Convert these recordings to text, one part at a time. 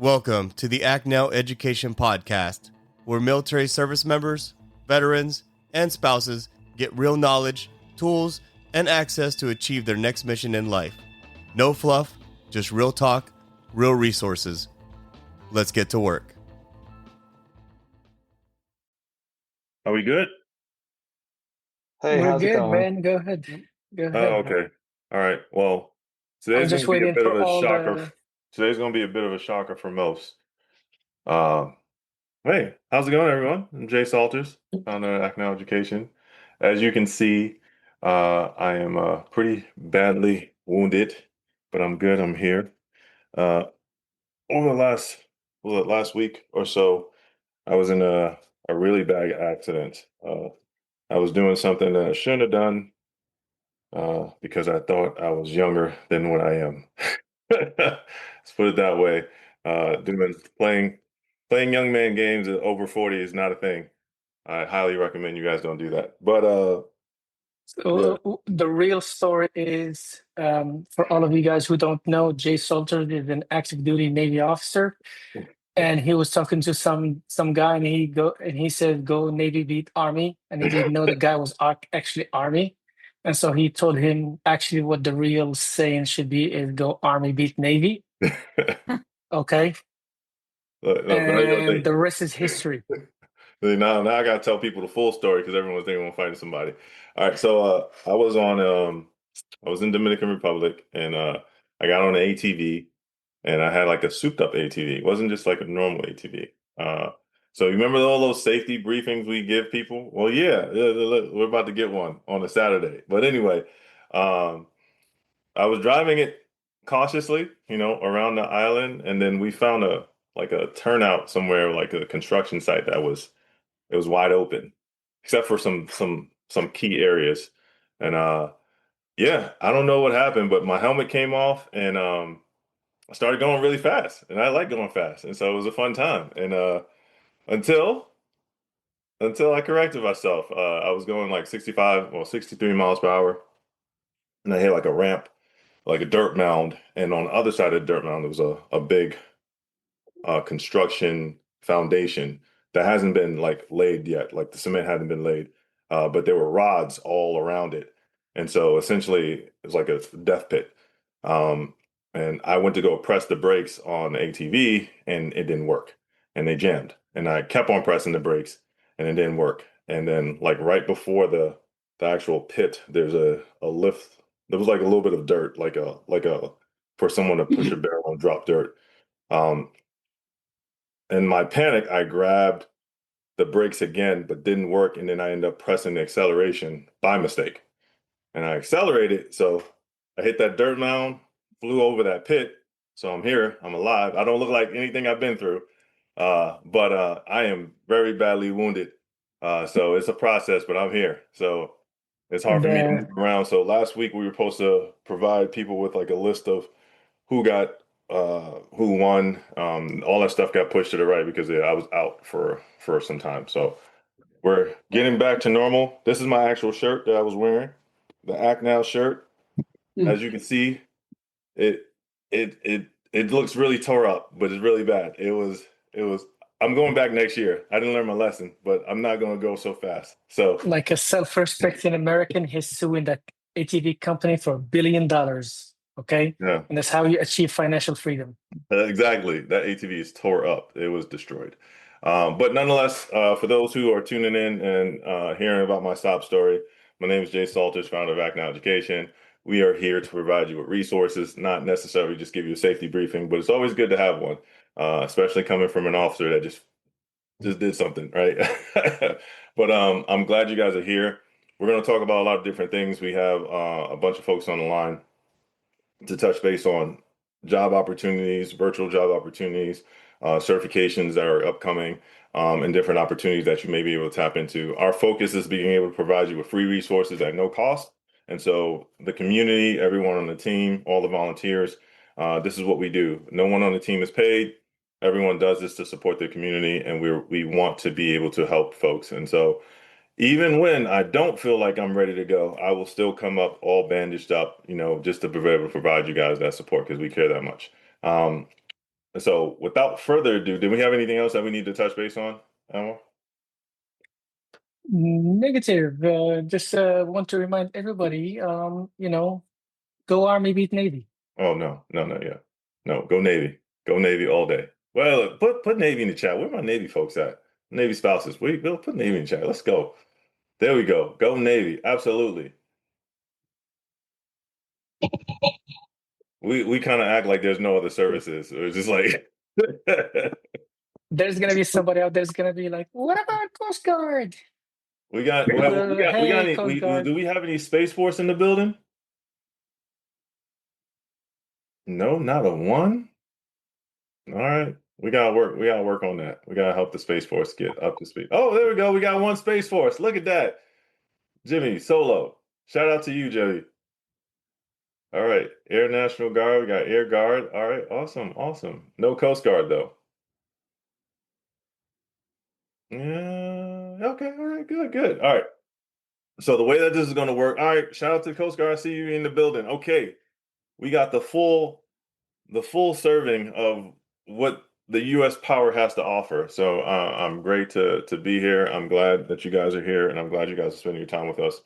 Welcome to the Act Now Education Podcast, where military service members, veterans, and spouses get real knowledge, tools, and access to achieve their next mission in life. No fluff, just real talk, real resources. Let's get to work. Are we good? Hey, We're how's it good, going? man. Go ahead. Go Oh, ahead. okay. All right. Well, I'm today's going just to be a waiting bit of for a all shocker. the. Today's going to be a bit of a shocker for most. Uh, hey, how's it going, everyone? I'm Jay Salters, founder of Act Now Education. As you can see, I am pretty badly wounded, but I'm good. I'm here. Uh, over the last week or so, I was in a really bad accident. I was doing something that I shouldn't have done. Because I thought I was younger than what I am. Let's put it that way. Doing playing young man games at over 40 is not a thing. I highly recommend you guys don't do that. But yeah. The real story is, for all of you guys who don't know, Jay Salter is an active duty Navy officer, and he was talking to some guy, and he said, "Go Navy beat Army," and he didn't know the guy was actually Army, and so he told him actually what the real saying should be is, "Go Army beat Navy." Okay, and the rest is history. Now I gotta tell people the full story because everyone's thinking I'm fighting somebody. All right, so I was in Dominican Republic and I got on an ATV and I had like a souped up ATV. It wasn't just like a normal ATV. So you remember all those safety briefings we give people? Well, yeah, we're about to get one on a Saturday. But anyway, um, I was driving it cautiously, around the island, and then we found a turnout somewhere, like a construction site it was wide open, except for some key areas. And yeah, I don't know what happened, but my helmet came off and I started going really fast. And I like going fast. And so it was a fun time. And until I corrected myself. I was going like 63 miles per hour. And I hit like a ramp, like a dirt mound. And on the other side of the dirt mound, there was a big construction foundation that hasn't been like laid yet. Like the cement hadn't been laid, but there were rods all around it, and so essentially it was like a death pit. Um, and I went to go press the brakes on the ATV, and it didn't work, and they jammed. And I kept on pressing the brakes, and it didn't work. And then like right before the actual pit, there's a lift. There was like a little bit of dirt, like a for someone to push a barrel and drop dirt. Um, in my panic, I grabbed the brakes again, but didn't work. And then I ended up pressing the acceleration by mistake. And I accelerated. So I hit that dirt mound, flew over that pit. So I'm here. I'm alive. I don't look like anything I've been through. But I am very badly wounded. So it's a process, but I'm here. So it's hard for me to move around. So last week we were supposed to provide people with like a list of who won. All that stuff got pushed to the right because I was out for some time. So we're getting back to normal. This is my actual shirt that I was wearing, the Act Now shirt. As you can see, it looks really tore up, but it's really bad. It was. I'm going back next year. I didn't learn my lesson, but I'm not going to go so fast. So, like a self-respecting American, he's suing that ATV company for $1 billion. Okay, yeah, and that's how you achieve financial freedom. exactly. That ATV is tore up. It was destroyed. But nonetheless, for those who are tuning in and hearing about my sob story, my name is Jay Salters, founder of Act Now Education. We are here to provide you with resources, not necessarily just give you a safety briefing, but it's always good to have one, especially coming from an officer that just did something, right? But I'm glad you guys are here. We're going to talk about a lot of different things. We have a bunch of folks on the line to touch base on job opportunities, virtual job opportunities, certifications that are upcoming, and different opportunities that you may be able to tap into. Our focus is being able to provide you with free resources at no cost. And so the community, everyone on the team, all the volunteers, this is what we do. No one on the team is paid. Everyone does this to support the community, and we want to be able to help folks. And so even when I don't feel like I'm ready to go, I will still come up all bandaged up, just to be able to provide you guys that support because we care that much. So without further ado, do we have anything else that we need to touch base on, Alma? Negative. Just want to remind everybody, go Army, beat Navy. Oh no, yeah. No, go Navy. Go Navy all day. Well, put Navy in the chat. Where my Navy folks at? Navy spouses. We'll put Navy in the chat. Let's go. There we go. Go Navy. Absolutely. We kind of act like there's no other services. It's just like There's gonna be somebody out there's gonna be like, what about Coast Guard? we got Hey, any Coast Guard. do we have any Space Force in the building? No, not a one. All right. We gotta work on that. We gotta help the Space Force get up to speed. Oh, there we go. We got one Space Force. Look at that. Jimmy Solo. Shout out to you, Jimmy. All right. Air National Guard. We got Air Guard. All right. Awesome. No Coast Guard though. Yeah. Okay. All right. Good. All right. So the way that this is going to work. All right. Shout out to the Coast Guard. I see you in the building. Okay. We got the full serving of what the U.S. power has to offer. So I'm great to be here. I'm glad that you guys are here, and I'm glad you guys are spending your time with us.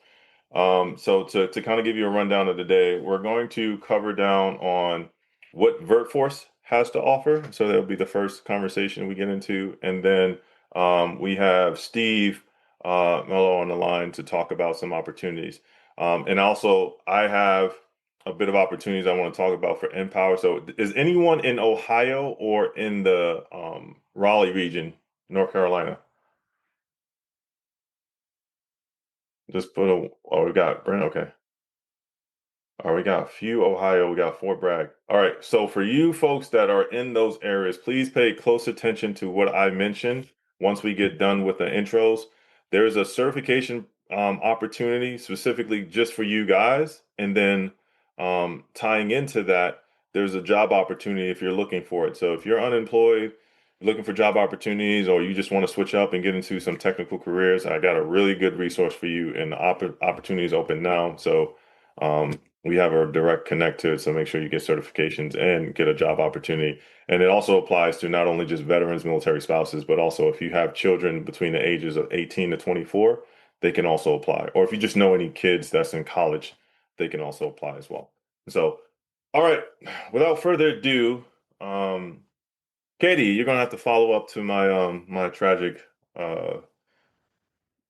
So to kind of give you a rundown of the day, we're going to cover down on what VertForce has to offer. So that'll be the first conversation we get into, and then we have Steve Mello on the line to talk about some opportunities. And also, I have a bit of opportunities I want to talk about for Empower. So, is anyone in Ohio or in the Raleigh region, North Carolina? Just put a. Oh, we got Brent. Okay. All right, we got a few Ohio, we got Fort Bragg. All right, so for you folks that are in those areas, please pay close attention to what I mentioned once we get done with the intros. There's a certification opportunity specifically just for you guys. And then tying into that, there's a job opportunity if you're looking for it. So if you're unemployed, looking for job opportunities, or you just want to switch up and get into some technical careers, I got a really good resource for you, and the opportunity is open now. So we have a direct connect to it, so make sure you get certifications and get a job opportunity. And it also applies to not only just veterans, military spouses, but also if you have children between the ages of 18 to 24, they can also apply. Or if you just know any kids that's in college, they can also apply as well. So, all right, without further ado, Katie, you're gonna have to follow up to my tragic You gotta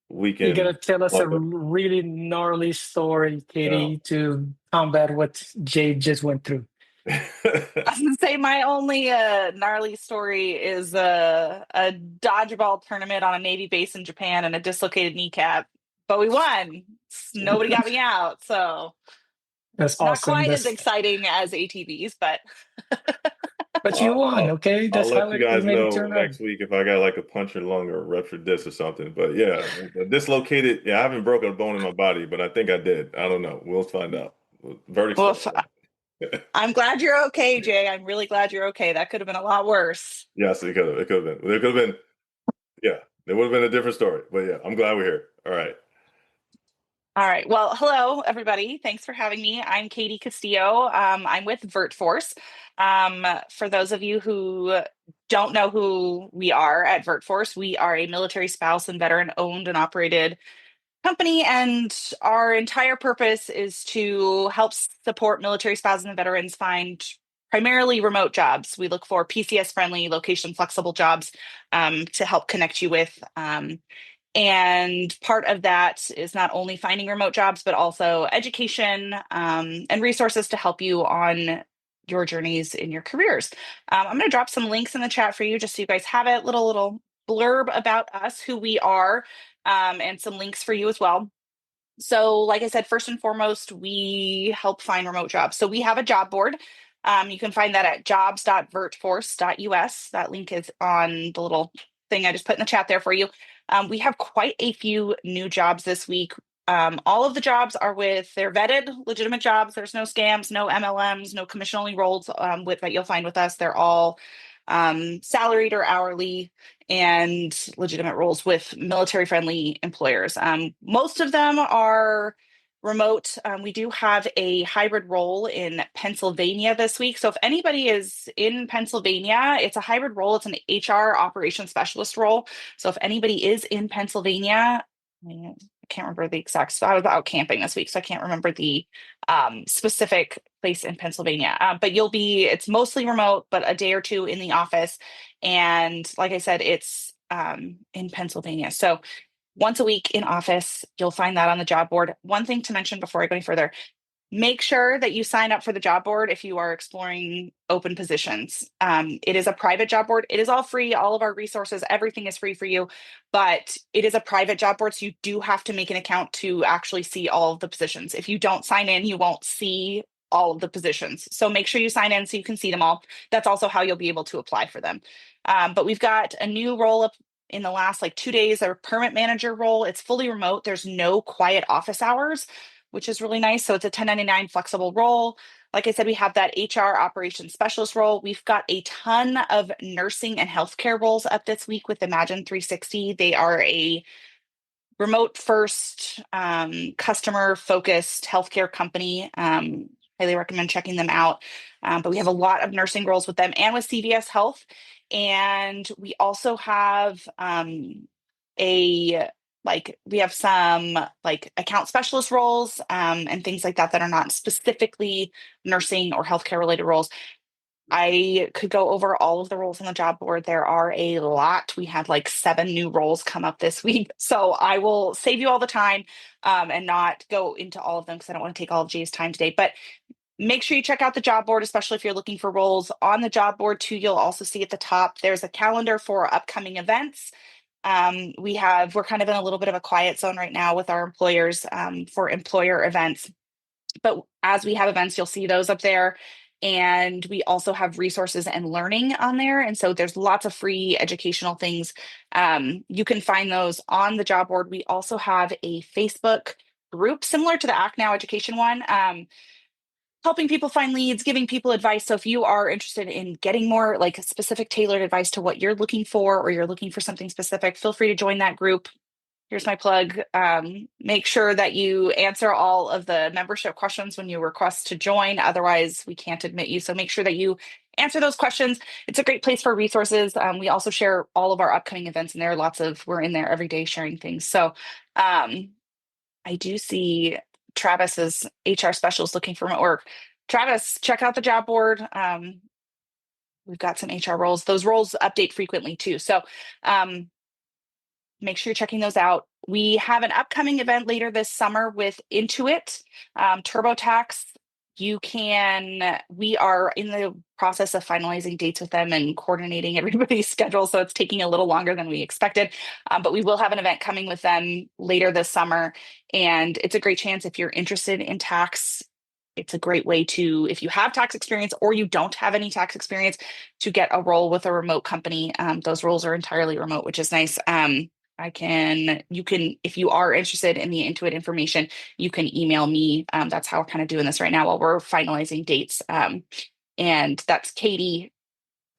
weekend. tell us a really gnarly story, Katie, to combat what Jay just went through. I was gonna say my only gnarly story is a dodgeball tournament on a Navy base in Japan and a dislocated kneecap, but we won. Nobody got me out, so That's not awesome. quite as exciting as ATVs, but But you won, okay? I'll That's let how you it guys made it know turn around. next week if I got like a punctured lung or a ruptured disc or something. But yeah, dislocated. Yeah, I haven't broken a bone in my body, but I think I did. I don't know. We'll find out. Verdict's well, still I'm glad you're okay, Jay. I'm really glad you're okay. That could have been a lot worse. Yes, it could have. It could have been. It could have been. Yeah, it would have been a different story. But yeah, I'm glad we're here. All right. All right. Well, hello, everybody. Thanks for having me. I'm Katie Castillo. I'm with VertForce. For those of you who don't know who we are at VertForce, we are a military spouse and veteran owned and operated company. And our entire purpose is to help support military spouses and veterans find primarily remote jobs. We look for PCS friendly, location flexible jobs to help connect you with. And part of that is not only finding remote jobs, but also education and resources to help you on your journeys in your careers. I'm going to drop some links in the chat for you just so you guys have it. Little blurb about us, who we are, and some links for you as well. So, like I said, first and foremost, we help find remote jobs. So we have a job board. You can find that at jobs.vertforce.us. That link is on the little thing I just put in the chat there for you. We have quite a few new jobs this week. All of the jobs they're vetted, legitimate jobs. There's no scams, no MLMs, no commission only roles that you'll find with us. They're all salaried or hourly and legitimate roles with military friendly employers. Most of them are remote. We do have a hybrid role in Pennsylvania this week. So if anybody is in Pennsylvania, it's a hybrid role. It's an HR operations specialist role. So if anybody is in Pennsylvania, I can't remember the exact, so I was out camping this week, so I can't remember the specific place in Pennsylvania. But it's mostly remote, but a day or two in the office. And like I said, it's in Pennsylvania. So once a week in office, you'll find that on the job board. One thing to mention before I go any further, make sure that you sign up for the job board if you are exploring open positions. It is a private job board. It is all free. All of our resources, everything is free for you, but it is a private job board. So you do have to make an account to actually see all of the positions. If you don't sign in, you won't see all of the positions. So make sure you sign in so you can see them all. That's also how you'll be able to apply for them. But we've got a new role up in the last 2 days, a permit manager role. It's fully remote. There's no quiet office hours, which is really nice. So it's a 1099 flexible role. Like I said, we have that HR operations specialist role. We've got a ton of nursing and healthcare roles up this week with Imagine 360. They are a remote first, customer focused healthcare company. Highly recommend checking them out. But we have a lot of nursing roles with them and with CVS Health. And we also have we have some account specialist roles and things like that are not specifically nursing or healthcare related roles. I could go over all of the roles on the job board. There are a lot. We had 7 new roles come up this week. So I will save you all the time and not go into all of them because I don't want to take all of Jay's time today. But make sure you check out the job board, especially if you're looking for roles. On the job board too, you'll also see at the top, there's a calendar for upcoming events. We're kind of in a little bit of a quiet zone right now with our employers for employer events. But as we have events, you'll see those up there. And we also have resources and learning on there. And so there's lots of free educational things. You can find those on the job board. We also have a Facebook group similar to the Act Now education one, helping people find leads, giving people advice. So if you are interested in getting more specific tailored advice to what you're looking for, or you're looking for something specific, feel free to join that group. Here's my plug. Make sure that you answer all of the membership questions when you request to join. Otherwise, we can't admit you. So make sure that you answer those questions. It's a great place for resources. We also share all of our upcoming events, and there are we're in there every day sharing things. So I do see Travis's HR specialist looking for remote work. Travis, check out the job board. We've got some HR roles. Those roles update frequently too. So make sure you're checking those out. We have an upcoming event later this summer with Intuit, TurboTax. We are in the process of finalizing dates with them and coordinating everybody's schedule. So it's taking a little longer than we expected, but we will have an event coming with them later this summer. And it's a great chance if you're interested in tax. It's a great way to, if you have tax experience or you don't have any tax experience, to get a role with a remote company. Those roles are entirely remote, which is nice. If you are interested in the Intuit information, you can email me. That's how we're kind of doing this right now while we're finalizing dates. And that's Katie,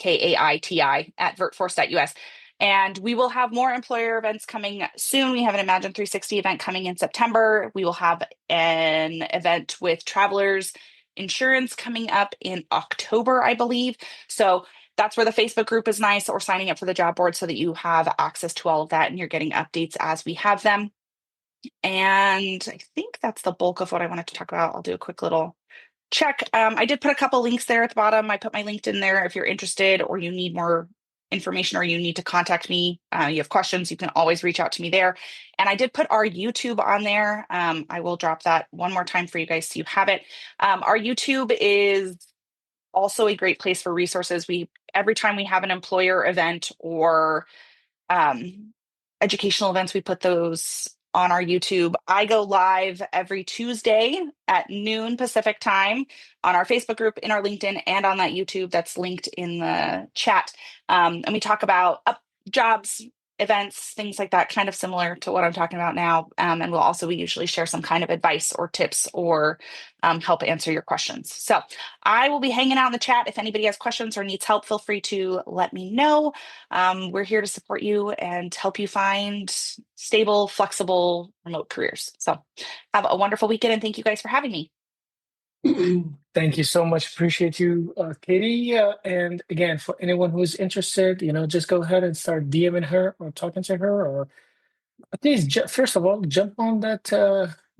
Kaiti at VertForce.us. And we will have more employer events coming soon. We have an Imagine 360 event coming in September. We will have an event with Travelers Insurance coming up in October, I believe. So that's where the Facebook group is nice, or signing up for the job board so that you have access to all of that and you're getting updates as we have them. And I think that's the bulk of what I wanted to talk about. I'll do a quick little check. I did put a couple links there at the bottom. I put my LinkedIn there. If you're interested or you need more information or you need to contact me, you have questions, you can always reach out to me there. And I did put our YouTube on there. I will drop that one more time for you guys so you have it. Our YouTube is also a great place for resources. Every time we have an employer event or educational events, we put those on our YouTube. I go live every Tuesday at noon Pacific time on our Facebook group, in our LinkedIn, and on that YouTube that's linked in the chat. And we talk about jobs, events, things like that, kind of similar to what I'm talking about now. And we usually share some kind of advice or tips or help answer your questions. So I will be hanging out in the chat. If anybody has questions or needs help, feel free to let me know. We're here to support you and help you find stable, flexible, remote careers. So have a wonderful weekend, and thank you guys for having me. Thank you so much. Appreciate you, Katie. And again, for anyone who is interested, just go ahead and start DMing her or talking to her, or please, first of all, jump on that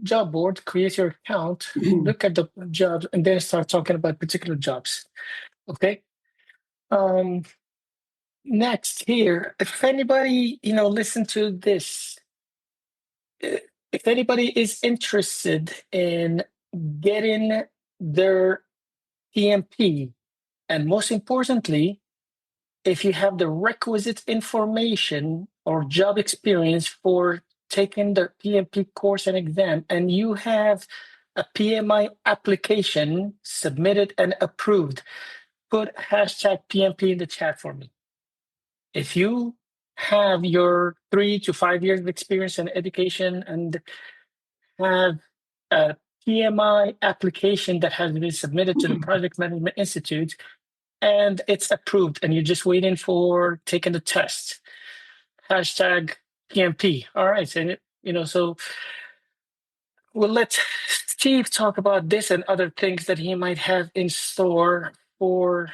job board, create your account, look at the jobs, and then start talking about particular jobs. Okay. Next here, if anybody, listen to this, if anybody is interested in getting their PMP, and most importantly, if you have the requisite information or job experience for taking the PMP course and exam, and you have a PMI application submitted and approved, put hashtag PMP in the chat for me. If you have your 3 to 5 years of experience in education and have a PMI application that has been submitted to the Project Management Institute and it's approved and you're just waiting for taking the test, hashtag PMP. All right. And, so we'll let Steve talk about this and other things that he might have in store for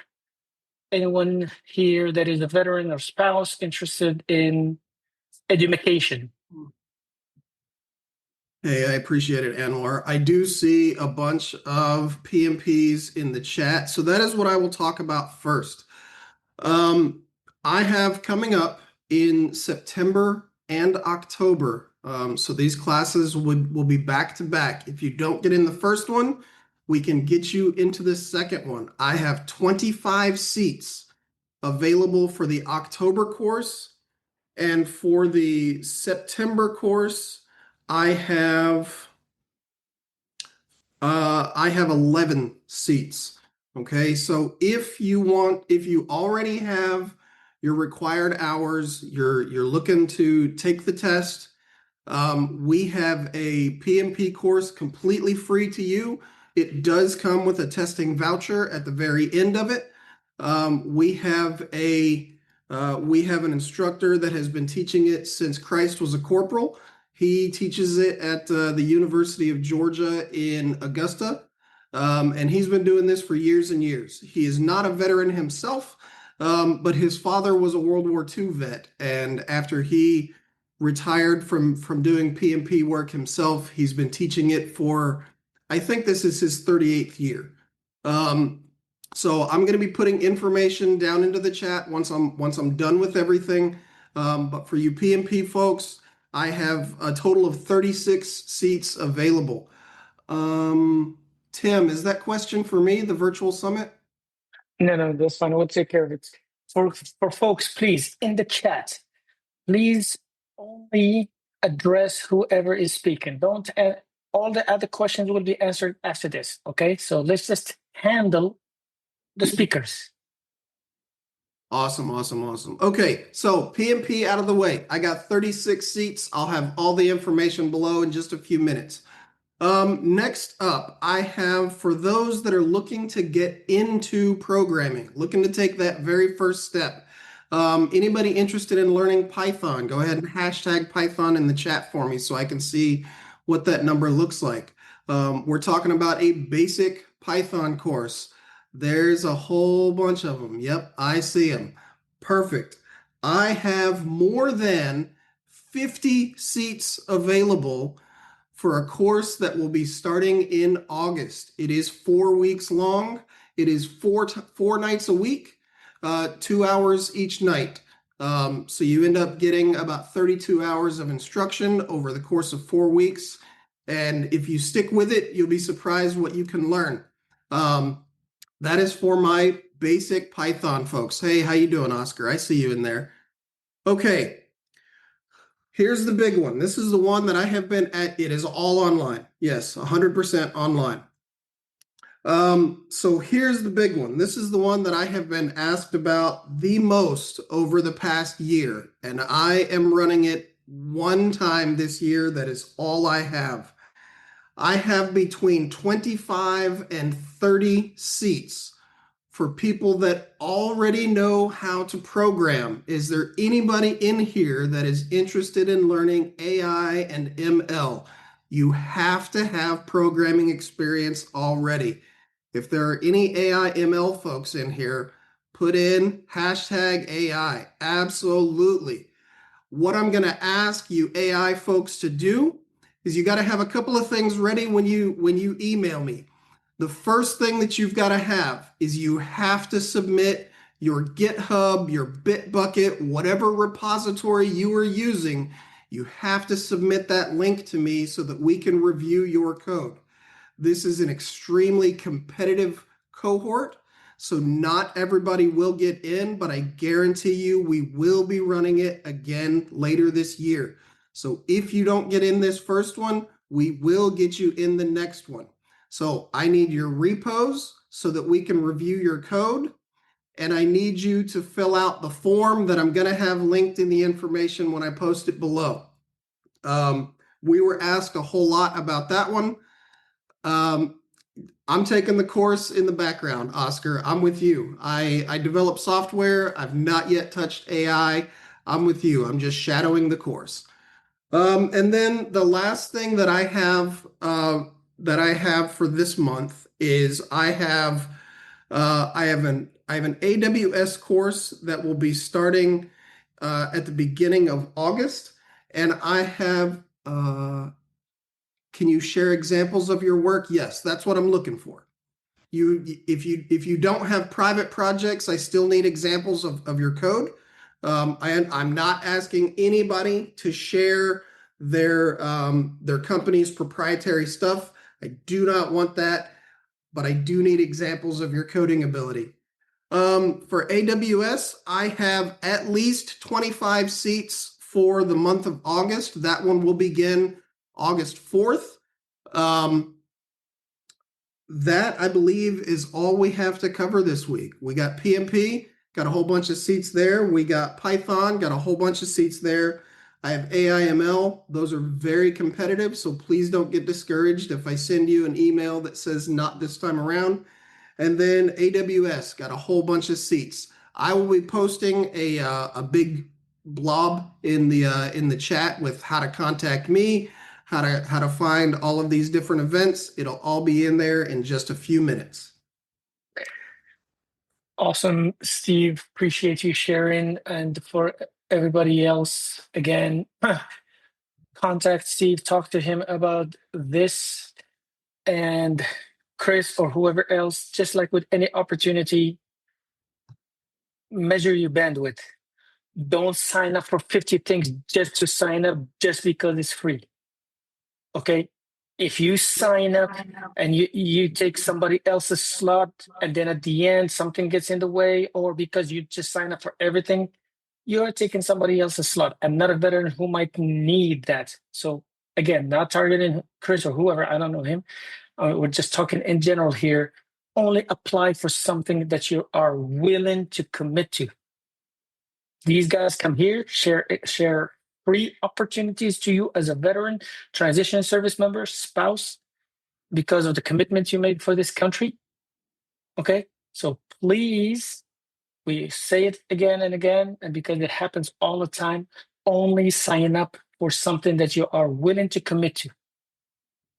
anyone here that is a veteran or spouse interested in education. Hey, I appreciate it, Anwar. I do see a bunch of PMPs in the chat, so that is what I will talk about first. I have coming up in September and October, so these classes will be back to back. If you don't get in the first one, we can get you into the second one. I have 25 seats available for the October course, and for the September course, I have 11 seats. Okay, so if you already have your required hours, you're looking to take the test, we have a PMP course completely free to you. It does come with a testing voucher at the very end of it. We have an instructor that has been teaching it since Christ was a corporal. He teaches it at the University of Georgia in Augusta, and he's been doing this for years and years. He is not a veteran himself, but his father was a World War II vet, and after he retired from doing PMP work himself, he's been teaching it for, I think this is his 38th year. So I'm going to be putting information down into the chat once I'm done with everything. But for you PMP folks, I have a total of 36 seats available. Tim, is that question for me, the virtual summit? No, that's fine. We'll take care of it. For folks, please, in the chat, please only address whoever is speaking. Don't all the other questions will be answered after this. Okay, so let's just handle the speakers. Awesome. Okay, so PMP out of the way. I got 36 seats. I'll have all the information below in just a few minutes. Next up, I have, for those that are looking to get into programming, looking to take that very first step. Anybody interested in learning Python, go ahead and hashtag Python in the chat for me so I can see what that number looks like. We're talking about a basic Python course. There's a whole bunch of them. Yep, I see them. Perfect. I have more than 50 seats available for a course that will be starting in August. It is 4 weeks long. It is four nights a week, 2 hours each night. So you end up getting about 32 hours of instruction over the course of 4 weeks. And if you stick with it, you'll be surprised what you can learn. That is for my basic Python folks. Hey, how you doing, Oscar? I see you in there. Okay, here's the big one. This is the one that I have been at. It is all online. Yes, 100% online. So here's the big one. This is the one that I have been asked about the most over the past year, and I am running it one time this year. That is all I have. I have between 25 and 30 seats for people that already know how to program. Is there anybody in here that is interested in learning AI and ML? You have to have programming experience already. If there are any AI ML folks in here, put in hashtag AI. Absolutely. What I'm going to ask you AI folks to do is you got to have a couple of things ready when you email me. The first thing that you've got to have is you have to submit your GitHub, your Bitbucket, whatever repository you are using. You have to submit that link to me so that we can review your code. This is an extremely competitive cohort, so not everybody will get in, but I guarantee you we will be running it again later this year. So if you don't get in this first one, we will get you in the next one. So I need your repos so that we can review your code. And I need you to fill out the form that I'm going to have linked in the information when I post it below. We were asked a whole lot about that one. I'm taking the course in the background, Oscar. I'm with you. I develop software. I've not yet touched AI. I'm with you. I'm just shadowing the course. And then the last thing that I have for this month is I have an AWS course that will be starting at the beginning of August, and I have. Can you share examples of your work? Yes, that's what I'm looking for. If you don't have private projects, I still need examples of your code. I'm not asking anybody to share their company's proprietary stuff. I do not want that, but I do need examples of your coding ability. For AWS, I have at least 25 seats for the month of August. That one will begin August 4th. That I believe is all we have to cover this week. We got PMP, got a whole bunch of seats there. We got Python, got a whole bunch of seats there. I have AIML. Those are very competitive, so please don't get discouraged if I send you an email that says not this time around. And then AWS got a whole bunch of seats. I will be posting a big blob in the chat with how to contact me, how to find all of these different events. It'll all be in there in just a few minutes. Awesome, Steve. Appreciate you sharing. And for everybody else, again, contact Steve, talk to him about this, and Chris or whoever else, just like with any opportunity, measure your bandwidth. Don't sign up for 50 things just to sign up just because it's free. Okay? If you sign up and you take somebody else's slot, and then at the end something gets in the way, or because you just sign up for everything, you're taking somebody else's slot, another veteran who might need that. So again, not targeting Chris or whoever, I don't know him. We're just talking in general here. Only apply for something that you are willing to commit to. These guys come here, share free opportunities to you as a veteran, transition service member, spouse, because of the commitment you made for this country. Okay, so please, we say it again and again, and because it happens all the time, only sign up for something that you are willing to commit to.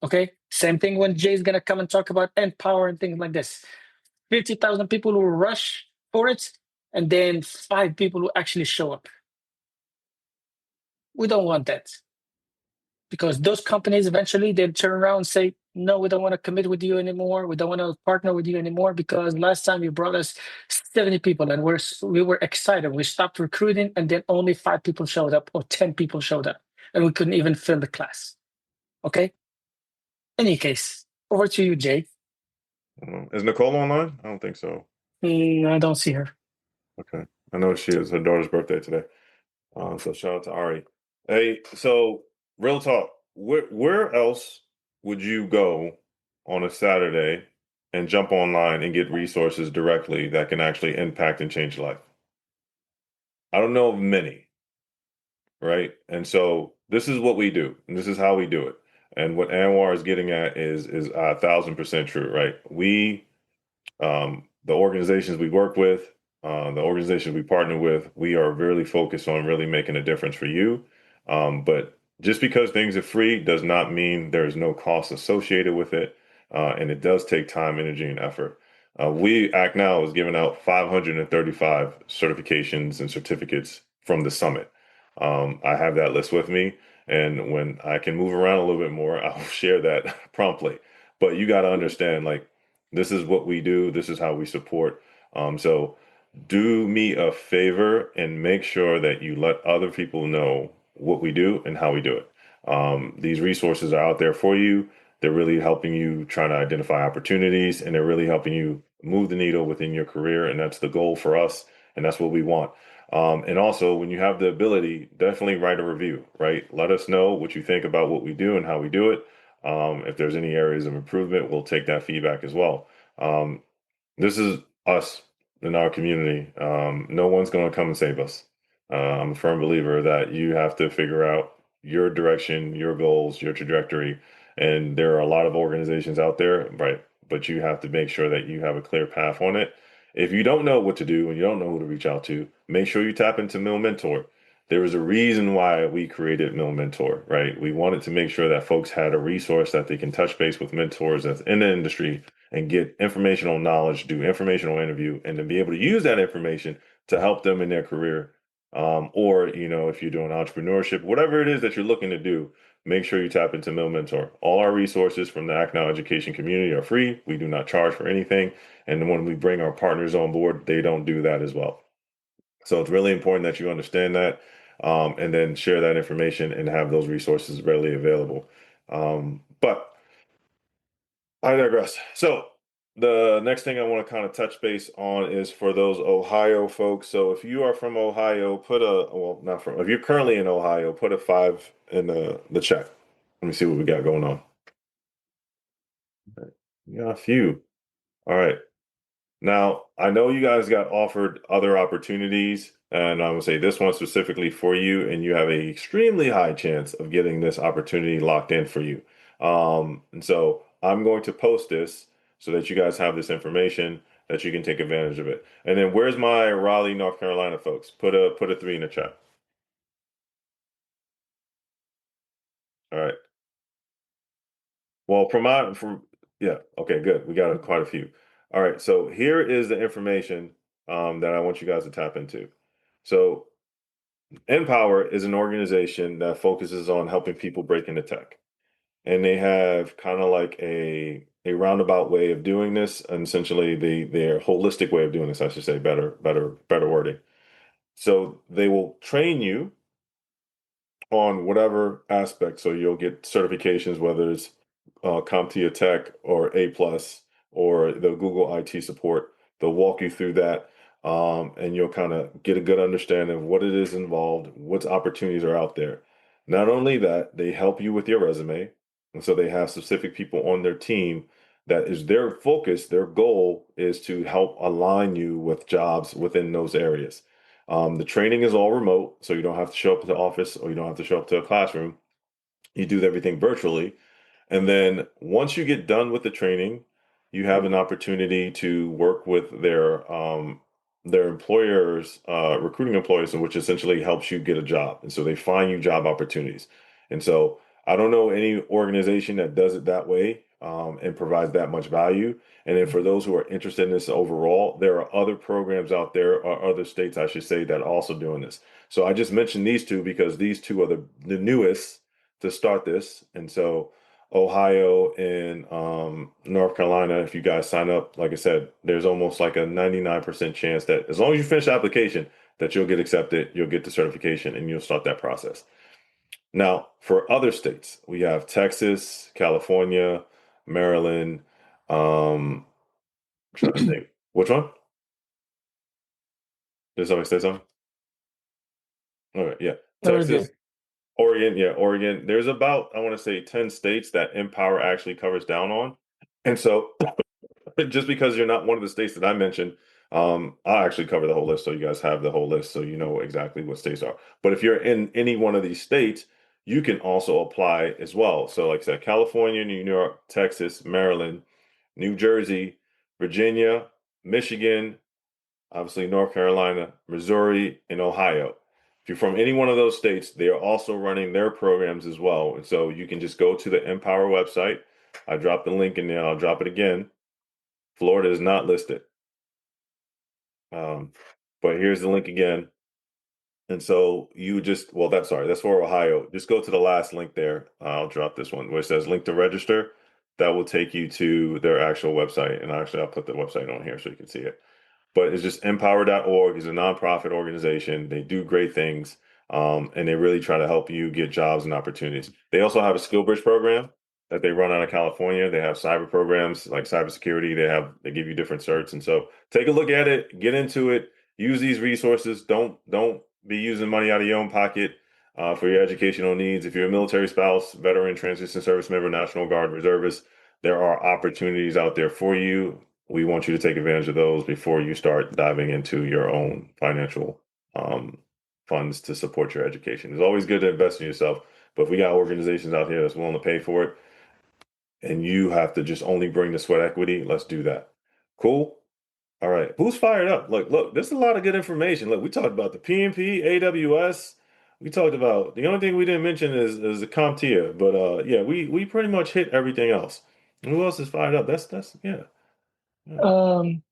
Okay, same thing when Jay's gonna come and talk about Empower and things like this. 50,000 people will rush for it, and then 5 people will actually show up. We don't want that, because those companies eventually they'll turn around and say, no, we don't want to commit with you anymore. We don't want to partner with you anymore because last time you brought us 70 people and we were excited. We stopped recruiting and then only 5 people showed up or 10 people showed up and we couldn't even fill the class. Okay. Any case, over to you, Jay. Is Nicole online? I don't think so. I don't see her. Okay. I know she is. Her daughter's birthday today. So shout out to Ari. Hey, so real talk. Where else would you go on a Saturday and jump online and get resources directly that can actually impact and change life? I don't know of many, right? And so this is what we do, and this is how we do it. And what Anwar is getting at is 1,000% true, right? The organizations we work with, the organizations we partner with, we are really focused on really making a difference for you. But just because things are free does not mean there's no cost associated with it. And it does take time, energy, and effort. We Act Now is giving out 535 certifications and certificates from the summit. I have that list with me. And when I can move around a little bit more, I'll share that promptly. But you got to understand, like, this is what we do. This is how we support. So do me a favor and make sure that you let other people know what we do and how we do it. These resources are out there for you. They're really helping you trying to identify opportunities, and they're really helping you move the needle within your career. And that's the goal for us. And that's what we want. And also, when you have the ability, definitely write a review, right? Let us know what you think about what we do and how we do it. If there's any areas of improvement, we'll take that feedback as well. Um, this is us in our community. No one's going to come and save us. I'm a firm believer that you have to figure out your direction, your goals, your trajectory. And there are a lot of organizations out there, right? But you have to make sure that you have a clear path on it. If you don't know what to do and you don't know who to reach out to, make sure you tap into Mill Mentor. There was a reason why we created Mill Mentor, right? We wanted to make sure that folks had a resource that they can touch base with mentors that's in the industry and get informational knowledge, do informational interview, and to be able to use that information to help them in their career. Or, if you're doing entrepreneurship, whatever it is that you're looking to do, make sure you tap into Mill Mentor. All our resources from the Act Now education community are free. We do not charge for anything. And when we bring our partners on board, they don't do that as well. So it's really important that you understand that, and then share that information and have those resources readily available. But I digress. So the next thing I want to kind of touch base on is for those Ohio folks. So if you are from Ohio, not from, if you're currently in Ohio, put a 5 in the chat. Let me see what we got going on. We got a few. All right. Now, I know you guys got offered other opportunities, and I would say this one specifically for you, and you have a extremely high chance of getting this opportunity locked in for you. And so I'm going to post this so that you guys have this information that you can take advantage of it. And then where's my Raleigh, North Carolina folks? Put a 3 in the chat. All right. Well, yeah, okay, good. We got quite a few. All right, so here is the information that I want you guys to tap into. So Empower is an organization that focuses on helping people break into tech. And they have kind of like a roundabout way of doing this, and essentially their holistic way of doing this, I should say, better wording. So they will train you on whatever aspect. So you'll get certifications, whether it's CompTIA Tech or A plus or the Google IT support. They'll walk you through that, and you'll kind of get a good understanding of what it is involved, what opportunities are out there. Not only that, they help you with your resume, and so they have specific people on their team that is their focus. Their goal is to help align you with jobs within those areas. The training is all remote, so you don't have to show up to the office or you don't have to show up to a classroom. You do everything virtually. And then once you get done with the training, you have an opportunity to work with their employers, recruiting employers, which essentially helps you get a job. And so they find you job opportunities. And so I don't know any organization that does it that way, and provides that much value. And then for those who are interested in this overall, there are other programs out there, or other states, I should say, that are also doing this. So I just mentioned these two because these two are the newest to start this. And so Ohio and North Carolina, if you guys sign up, like I said, there's almost like a 99% chance that as long as you finish the application, that you'll get accepted, you'll get the certification, and you'll start that process. Now, for other states, we have Texas, California, Maryland. I'm trying to think. Which one? Did somebody say something? All right, yeah. Texas, Oregon, yeah, Oregon. There's about, I want to say, 10 states that Empower actually covers down on. And so just because you're not one of the states that I mentioned, I'll actually cover the whole list so you guys have the whole list so you know exactly what states are. But if you're in any one of these states, you can also apply as well. So, like I said, California, New York, Texas, Maryland, New Jersey, Virginia, Michigan, obviously North Carolina, Missouri, and Ohio. If you're from any one of those states, they are also running their programs as well. And so you can just go to the Empower website. I dropped the link in there. I'll drop it again. Florida is not listed. But here's the link again. And so you just, well, that's for Ohio. Just go to the last link there. I'll drop this one where it says link to register. That will take you to their actual website. And actually, I'll put the website on here so you can see it. But it's just empower.org is a nonprofit organization. They do great things, and they really try to help you get jobs and opportunities. They also have a skill bridge program that they run out of California. They have cyber programs like cybersecurity. They give you different certs, and so take a look at it, get into it, use these resources. Don't be using money out of your own pocket for your educational needs. If you're a military spouse, veteran, transition service member, National Guard, reservist, there are opportunities out there for you. We want you to take advantage of those before you start diving into your own financial funds to support your education. It's always good to invest in yourself, but if we got organizations out here that's willing to pay for it, and you have to just only bring the sweat equity, let's do that. Cool. All right. Who's fired up? Look, there's a lot of good information. Look, we talked about the PNP, AWS. We talked about the only thing we didn't mention is the CompTIA, but yeah, we pretty much hit everything else. Who else is fired up? That's yeah.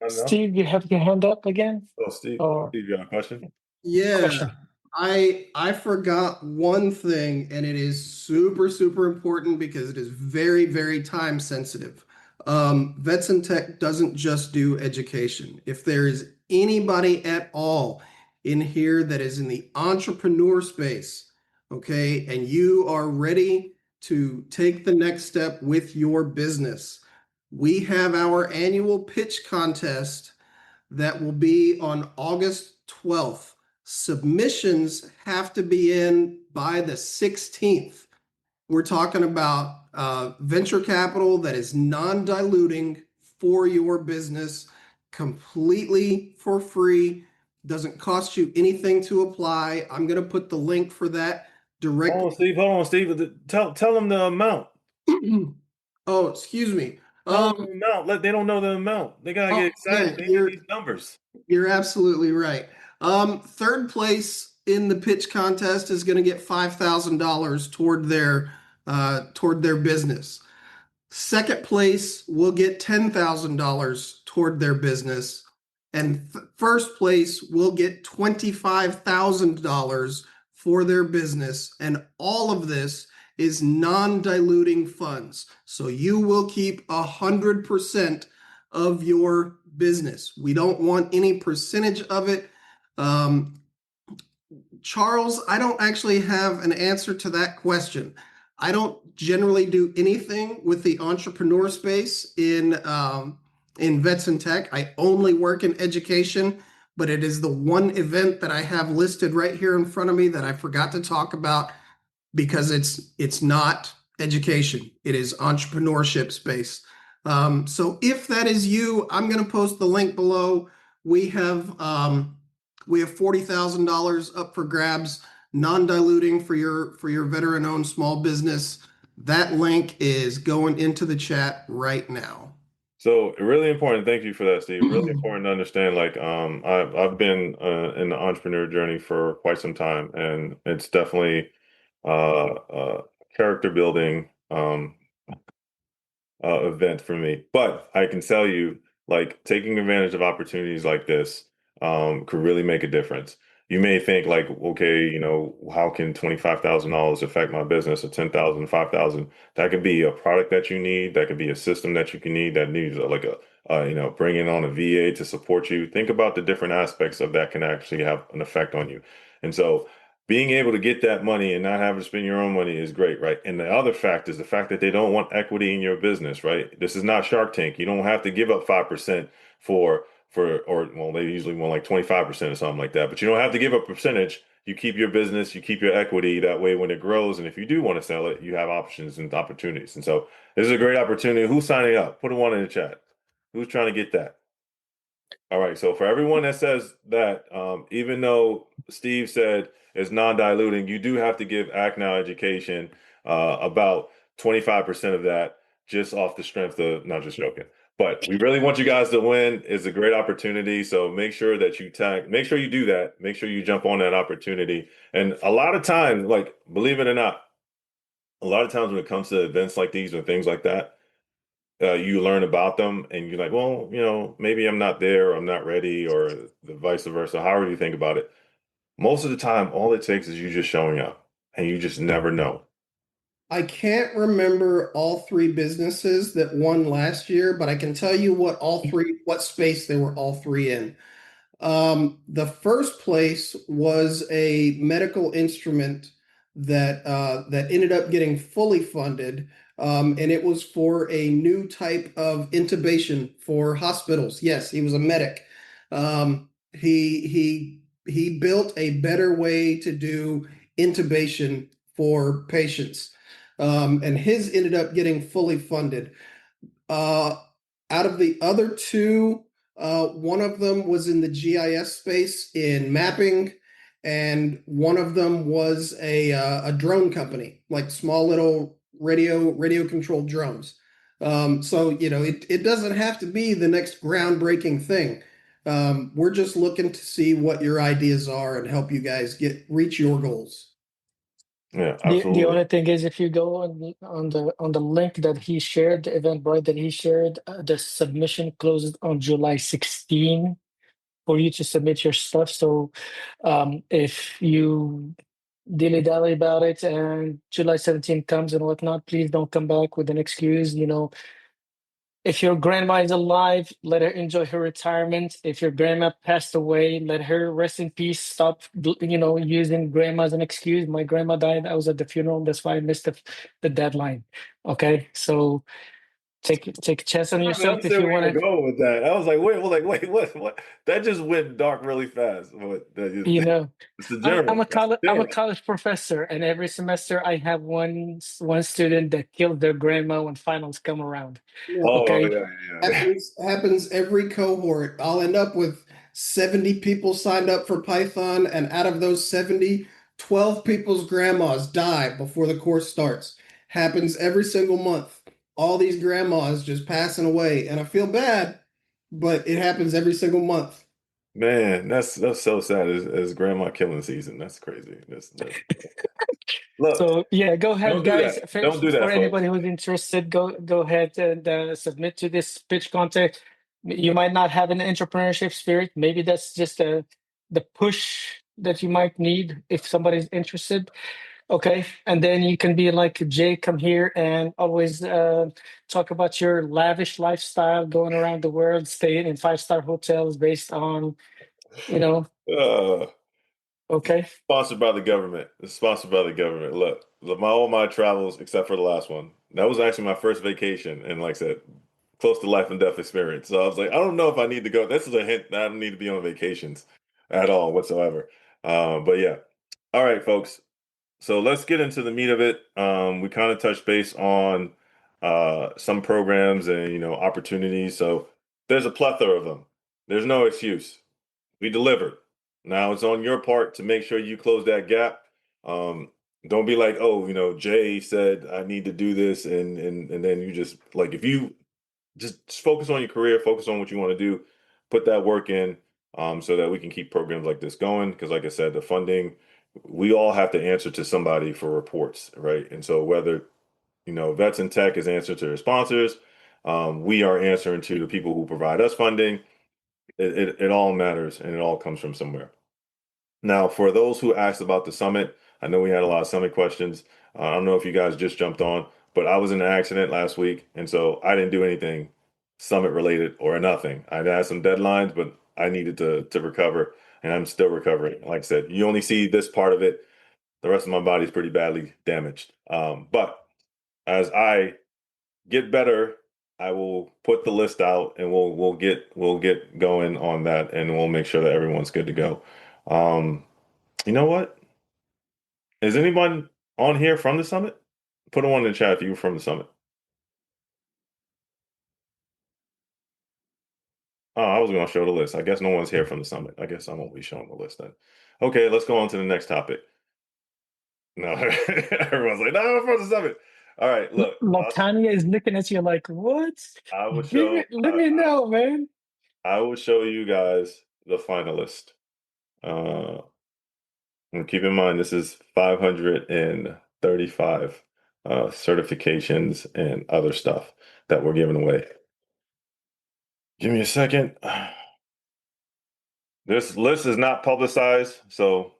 Steve, you have your hand up again? Oh, Steve, Or you got a question? Yeah, question? I forgot one thing, and it is super, super important because it is very, very time sensitive. Vets and Tech doesn't just do education. If there is anybody at all in here that is in the entrepreneur space, okay, and you are ready to take the next step with your business, we have our annual pitch contest that will be on August 12th. Submissions have to be in by the 16th. We're talking about venture capital that is non-diluting for your business, completely for free, doesn't cost you anything to apply. I'm going to put the link for that directly. Hold on, Steve. Tell them the amount. Oh, excuse me. Tell them the amount. They don't know the amount. They gotta get excited. They need these numbers. You're absolutely right. Third place in the pitch contest is going to get $5,000 toward their business. Second place will get $10,000 toward their business, and first place will get $25,000 for their business. And all of this is non-diluting funds, so you will keep 100% of your business. We don't want any percentage of it. Charles, I don't actually have an answer to that question. I don't generally do anything with the entrepreneur space in Vets and Tech. I only work in education, but it is the one event that I have listed right here in front of me that I forgot to talk about because it's not education. It is entrepreneurship space. So if that is you, I'm going to post the link below. We have $40,000 up for grabs, non-diluting for your veteran-owned small business. That link is going into the chat right now. So really important. Thank you for that, Steve. Really important to understand. Like, I've been in the entrepreneur journey for quite some time, and it's definitely character building event for me. But I can tell you, like, taking advantage of opportunities like this could really make a difference. You may think like, okay, how can $25,000 affect my business, or 10,000, 5,000? That could be a product that you need. That could be a system that you can need that needs bringing on a VA to support you. Think about the different aspects of that can actually have an effect on you. And so being able to get that money and not having to spend your own money is great, right? And the other fact is the fact that they don't want equity in your business, right? This is not Shark Tank. You don't have to give up 5% they usually want like 25% or something like that, but you don't have to give up a percentage. You keep your business, you keep your equity. That way, when it grows, and if you do want to sell it, you have options and opportunities. And so this is a great opportunity. Who's signing up? Put a one in the chat. Who's trying to get that? All right. So for everyone that says that, even though Steve said it's non-diluting, you do have to give Act Now Education about 25% of that just off the strength of, not just joking. But we really want you guys to win. It's a great opportunity. So make sure that make sure you do that. Make sure you jump on that opportunity. And a lot of times, like, believe it or not, a lot of times when it comes to events like these or things like that, you learn about them and you're like, well, maybe I'm not there, or I'm not ready, or the vice versa, however you think about it. Most of the time, all it takes is you just showing up, and you just never know. I can't remember all three businesses that won last year, but I can tell you what space they were all three in. The first place was a medical instrument that ended up getting fully funded, and it was for a new type of intubation for hospitals. Yes, he was a medic. He built a better way to do intubation for patients, and his ended up getting fully funded. Uh, Out of the other two, one of them was in the GIS space in mapping, and one of them was a drone company, like small little radio controlled drones. So it doesn't have to be the next groundbreaking thing. We're just looking to see what your ideas are and help you guys reach your goals. Yeah, The absolutely. only thing is, if you go on the link that he shared, the Eventbrite that he shared, the submission closes on July 16 for you to submit your stuff. So if you dilly-dally about it and July 17 comes and whatnot, please don't come back with an excuse. If your grandma is alive, let her enjoy her retirement. If your grandma passed away, let her rest in peace. Stop, using grandma as an excuse. My grandma died. I was at the funeral. That's why I missed the deadline. Okay, so take a chance on I yourself if understand you where want you're to. going with that. I was like, wait, what? That just went dark really fast. What? You know, It's the I'm general. a That's the college I'm a general. college professor, and every semester I have one student that killed their grandma when finals come around. Oh Okay, yeah. Happens every cohort. I'll end up with 70 people signed up for Python, and out of those 70, 12 people's grandmas die before the course starts. Happens every single month. All these grandmas just passing away, and I feel bad, but it happens every single month. Man, that's so sad. It's grandma killing season. That's crazy. Look, so yeah, go ahead, don't do guys. that. Don't do For that, folks. anybody who's interested, go ahead and submit to this pitch contest. You might not have an entrepreneurship spirit. Maybe that's just the push that you might need if somebody's interested. Okay, and then you can be like Jay, come here and always talk about your lavish lifestyle, going around the world, staying in five-star hotels based on, you know. Uh, Okay, Sponsored by the government. It's sponsored by the government. Look, all my travels except for the last one. That was actually my first vacation, and like I said, close to life and death experience. So I was like, I don't know if I need to go. This is a hint that I don't need to be on vacations at all whatsoever. But yeah. All right, folks. So let's get into the meat of it. We kind of touched base on some programs and opportunities. So there's a plethora of them. There's no excuse. We delivered. Now it's on your part to make sure you close that gap. Um, don't be like, oh, Jay said I need to do this, and then you just like if you just focus on your career, focus on what you want to do, put that work in, so that we can keep programs like this going. Because, like I said, the funding, we all have to answer to somebody for reports, right? And so whether Vets in Tech is answering to their sponsors, we are answering to the people who provide us funding. It all matters, and it all comes from somewhere. Now, for those who asked about the summit, I know we had a lot of summit questions. I don't know if you guys just jumped on, but I was in an accident last week, and so I didn't do anything summit related or nothing. I had some deadlines, but I needed to recover, and I'm still recovering. Like I said, you only see this part of it. The rest of my body is pretty badly damaged. But as I get better, I will put the list out, and we'll get going on that, and we'll make sure that everyone's good to go. You know what? Is anyone on here from the summit? Put a one in the chat if you were from the summit. Oh, I was going to show the list. I guess no one's here from the summit. I guess I won't be showing the list then. Okay, let's go on to the next topic. No, everyone's like, no, I'm from the summit. All right, look, Latanya is looking at you like, what? I will show. Let me know, man. I will show you guys the finalist. And keep in mind, this is 535 certifications and other stuff that we're giving away. Give me a second. This list is not publicized, so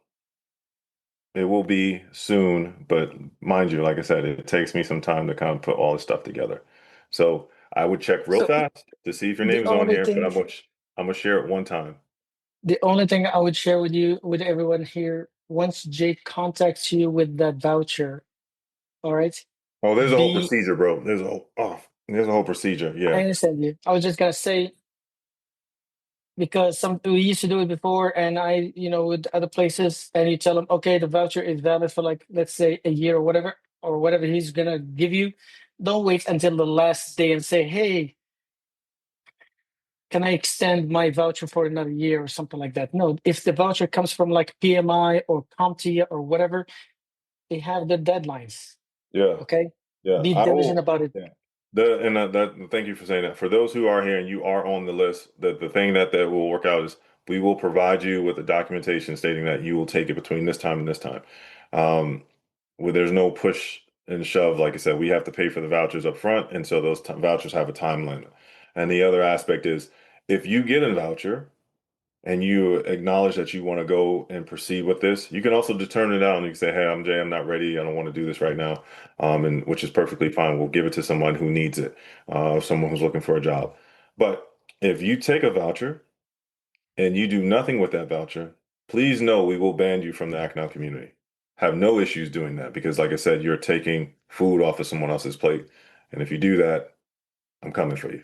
it will be soon. But mind you, like I said, it takes me some time to kind of put all this stuff together. So I would check real So fast to see if your the name's on only here, but thing I'm gonna share it one time. the only thing I would share with you, with everyone here, once Jake contacts you with that voucher, all right, Oh, there's a whole be procedure, bro. There's a whole procedure. I Yeah. understand you. I was just gonna say, because we used to do it before, and with other places, and you tell them, okay, the voucher is valid for, like, let's say a year or whatever he's gonna give you. Don't wait until the last day and say, hey, can I extend my voucher for another year or something like that? No, if the voucher comes from like PMI or CompTIA or whatever, they have the deadlines. Yeah. Okay, Yeah. be I diligent will. about it. Yeah. Thank you for saying that. For those who are here and you are on the list, the thing that will work out is we will provide you with a documentation stating that you will take it between this time and this time. Where there's no push and shove, like I said, we have to pay for the vouchers up front, and so those vouchers have a time limit. And the other aspect is if you get a voucher and you acknowledge that you want to go and proceed with this, you can also just turn it down. You can say, "Hey, I'm Jay. I'm not ready. I don't want to do this right now," and which is perfectly fine. We'll give it to someone who needs it, someone who's looking for a job. But if you take a voucher and you do nothing with that voucher, please know we will ban you from the Akron community. Have no issues doing that because, like I said, you're taking food off of someone else's plate, and if you do that, I'm coming for you.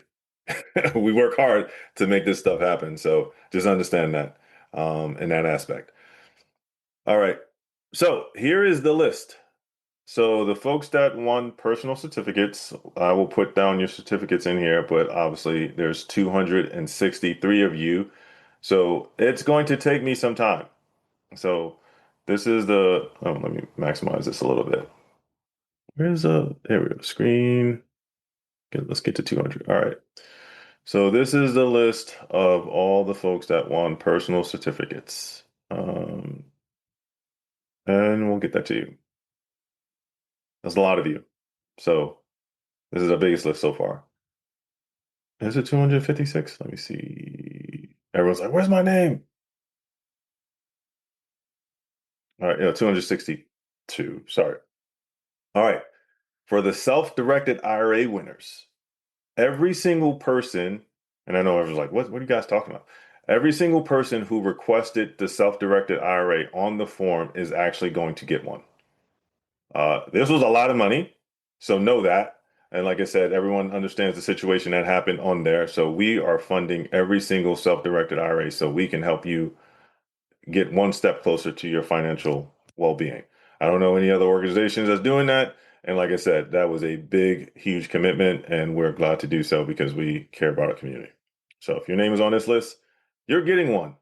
We work hard to make this stuff happen. So just understand that in that aspect. All right. So here is the list. So the folks that won personal certificates, I will put down your certificates in here, but obviously there's 263 of you. So it's going to take me some time. So this is let me maximize this a little bit. There we go, screen. Okay, let's get to 200. All right. So this is the list of all the folks that won personal certificates. And we'll get that to you. That's a lot of you. So this is the biggest list so far. Is it 256? Let me see. Everyone's like, where's my name? All right, 262. Sorry. All right. For the self-directed IRA winners, every single person, and I know everyone's like, what are you guys talking about? Every single person who requested the self-directed IRA on the form is actually going to get one. This was a lot of money, so know that. And like I said, everyone understands the situation that happened on there. So we are funding every single self-directed IRA so we can help you get one step closer to your financial well-being. I don't know any other organizations that's doing that. And like I said, that was a big, huge commitment, and we're glad to do so because we care about our community. So if your name is on this list, you're getting one.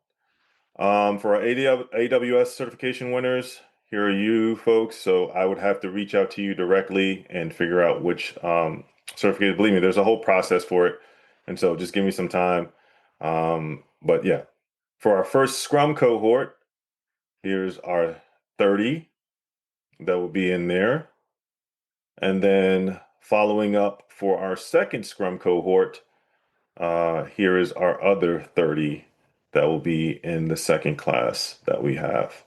For our AWS certification winners, here are you folks. So I would have to reach out to you directly and figure out which certificate. Believe me, there's a whole process for it. And so just give me some time. But yeah, for our first Scrum cohort, here's our 30 that will be in there. And then following up for our second Scrum cohort, here is our other 30 that will be in the second class that we have.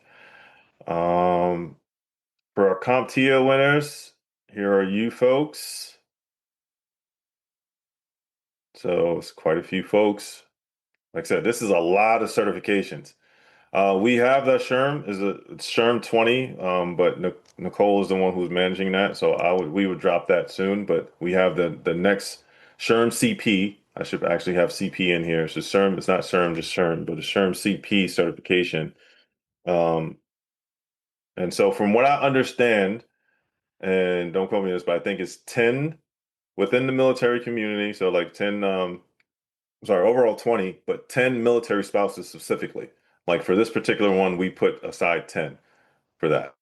For our CompTIA winners, here are you folks. So it's quite a few folks. Like I said, this is a lot of certifications. We have the SHRM it's SHRM 20, but Nicole is the one who's managing that. So we would drop that soon. But we have the next SHRM CP. I should actually have CP in here. So SHRM, it's not SHRM, just SHRM, but a SHRM CP certification. And so from what I understand, and don't quote me on this, but I think it's 10 within the military community. So like 10 overall 20, but 10 military spouses specifically. Like for this particular one, we put aside 10 for that.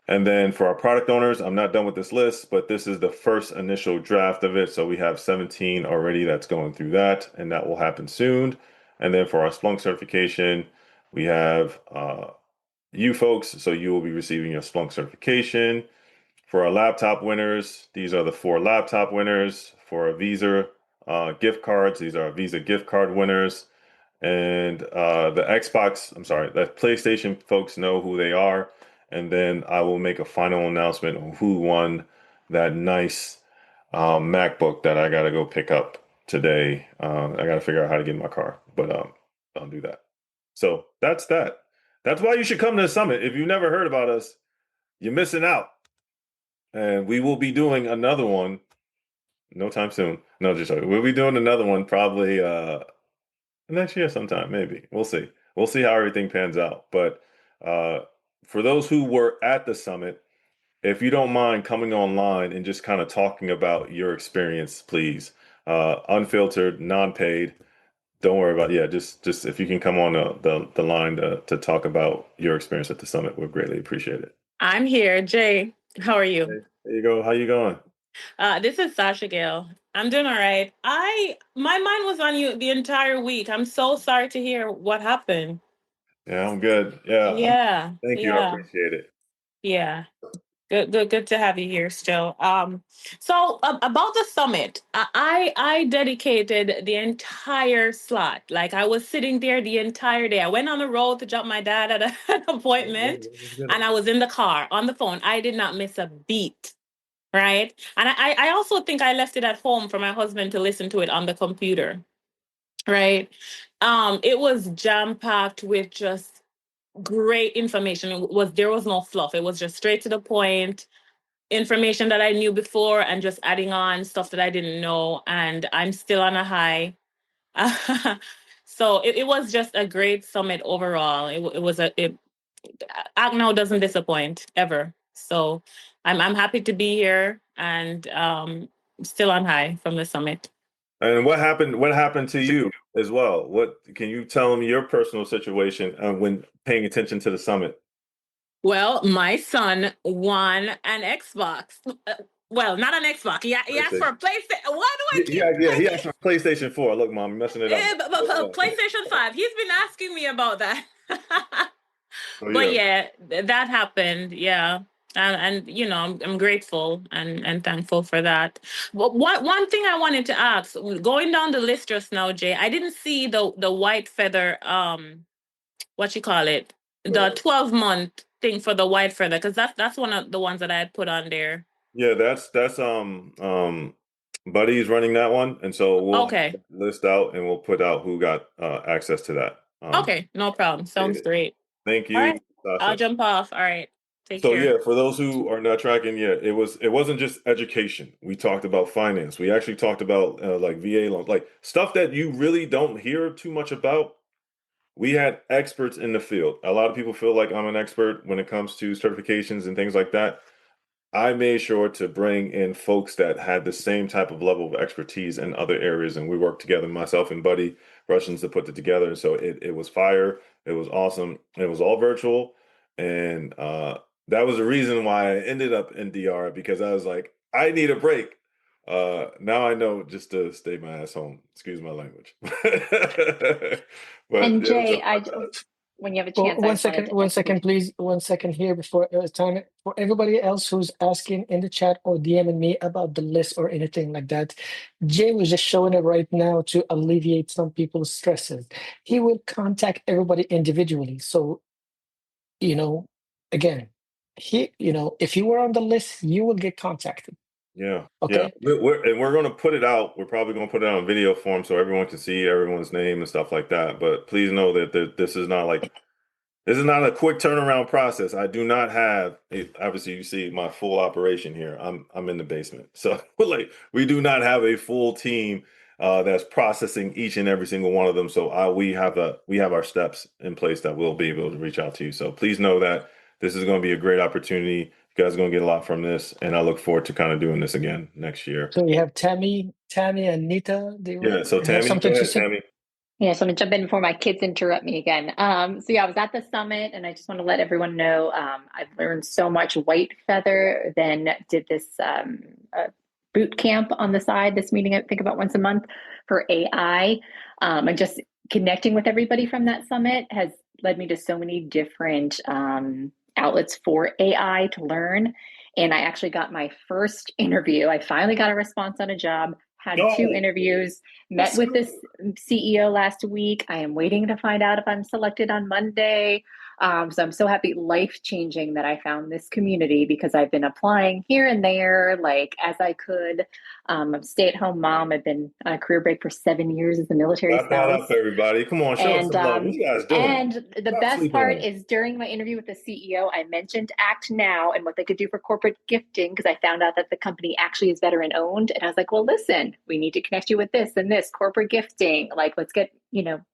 And then for our product owners, I'm not done with this list, but this is the first initial draft of it. So we have 17 already that's going through that, and that will happen soon. And then for our Splunk certification, we have you folks. So you will be receiving your Splunk certification. For our laptop winners, these are the 4 laptop winners. For our Visa gift cards, these are Visa gift card winners. And the PlayStation folks know who they are. And then I will make a final announcement on who won that nice MacBook that I got to go pick up today. I got to figure out how to get in my car, but I'll do that. So that's that. That's why you should come to the summit. If you've never heard about us, you're missing out. And we will be doing another one no time soon. No, just joking. We'll be doing another one probably next year sometime, maybe. We'll see. We'll see how everything pans out. But for those who were at the summit, if you don't mind coming online and just kind of talking about your experience, please. Unfiltered, non-paid. Don't worry about just if you can come on the line to talk about your experience at the summit, we'd greatly appreciate it. I'm here. Jay, how are you? Hey, there you go. How you going? This is Sasha Gale. I'm doing all right. My mind was on you the entire week. I'm so sorry to hear what happened. Yeah, I'm good. Yeah. Yeah. Thank you. I appreciate it. Yeah. Good to have you here still. So about the summit, I dedicated the entire slot. Like I was sitting there the entire day. I went on the road to drop my dad at an appointment, and I was in the car on the phone. I did not miss a beat. Right. And I also think I left it at home for my husband to listen to it on the computer. Right. It was jam-packed with just great information. There was no fluff. It was just straight to the point, information that I knew before and just adding on stuff that I didn't know. And I'm still on a high. So it was just a great summit overall. Agno doesn't disappoint ever. So I'm happy to be here and still on high from the summit. And what happened? What happened to you as well? What can you tell them your personal situation when paying attention to the summit? Well, my son won an Xbox. Well, not an Xbox. He asked for a PlayStation. Why do I keep? Yeah. He asked for PlayStation 4. Look, Mom, I'm messing it up. PlayStation 5. He's been asking me about that. So, But yeah, that happened. Yeah. And you know, I'm grateful and thankful for that. But one thing I wanted to ask, going down the list just now, Jay, I didn't see the white feather, what you call it, the 12-month thing for the white feather, because that's one of the ones that I had put on there. Yeah, that's Buddy's running that one, and so we'll list out and we'll put out who got access to that. Okay, no problem. Sounds great. Thank you. All right. I'll jump off. All right. Take care. Yeah, for those who are not tracking, it wasn't just education. We talked about finance. We actually talked about like VA loans, like stuff that you really don't hear too much about. We had experts in the field. A lot of people feel like I'm an expert when it comes to certifications and things like that. I made sure to bring in folks that had the same type of level of expertise in other areas, and we worked together, myself and Buddy Russians, to put it together. And so it was fire. It was awesome. It was all virtual, and that was the reason why I ended up in DR, because I was like, I need a break. Now I know just to stay my ass home. Excuse my language. But and Jay, when you have a chance, one second, please. 1 second here before time. For everybody else who's asking in the chat or DMing me about the list or anything like that, Jay was just showing it right now to alleviate some people's stresses. He will contact everybody individually. So, again, if you were on the list, you will get contacted. Yeah. Okay. Yeah. We're going to put it out. We're probably going to put it out in video form so everyone can see everyone's name and stuff like that. But please know that this is not a quick turnaround process. I do not have obviously you see my full operation here. I'm in the basement. So we do not have a full team that's processing each and every single one of them. So we have our steps in place that we'll be able to reach out to you. So please know that this is going to be a great opportunity. You guys are going to get a lot from this, and I look forward to kind of doing this again next year. So you have Tammy Tammy and Nita, Yeah. So have Tammy, go something to ahead, say? Tammy. Yeah, so I'm gonna jump in before my kids interrupt me again. So yeah, I was at the summit, and I just want to let everyone know I've learned so much. White Feather then did this boot camp on the side. This meeting I think about once a month for AI, and just connecting with everybody from that summit has led me to so many different outlets for AI to learn. And I actually got my first interview. I finally got a response on a job. Had two interviews. Met with this CEO last week. I am waiting to find out if I'm selected on Monday. So I'm so happy, life-changing, that I found this community, because I've been applying here and there, like as I could. I'm a stay-at-home mom. I've been on a career break for 7 years as a military Clap that spouse. up, everybody. Come on, show us some love. What you guys doing? And the Stop best sleeping part on it. is, during my interview with the CEO, I mentioned Act Now and what they could do for corporate gifting, because I found out that the company actually is veteran owned. And I was like, well, listen, we need to connect you with this and this corporate gifting. Like, let's get,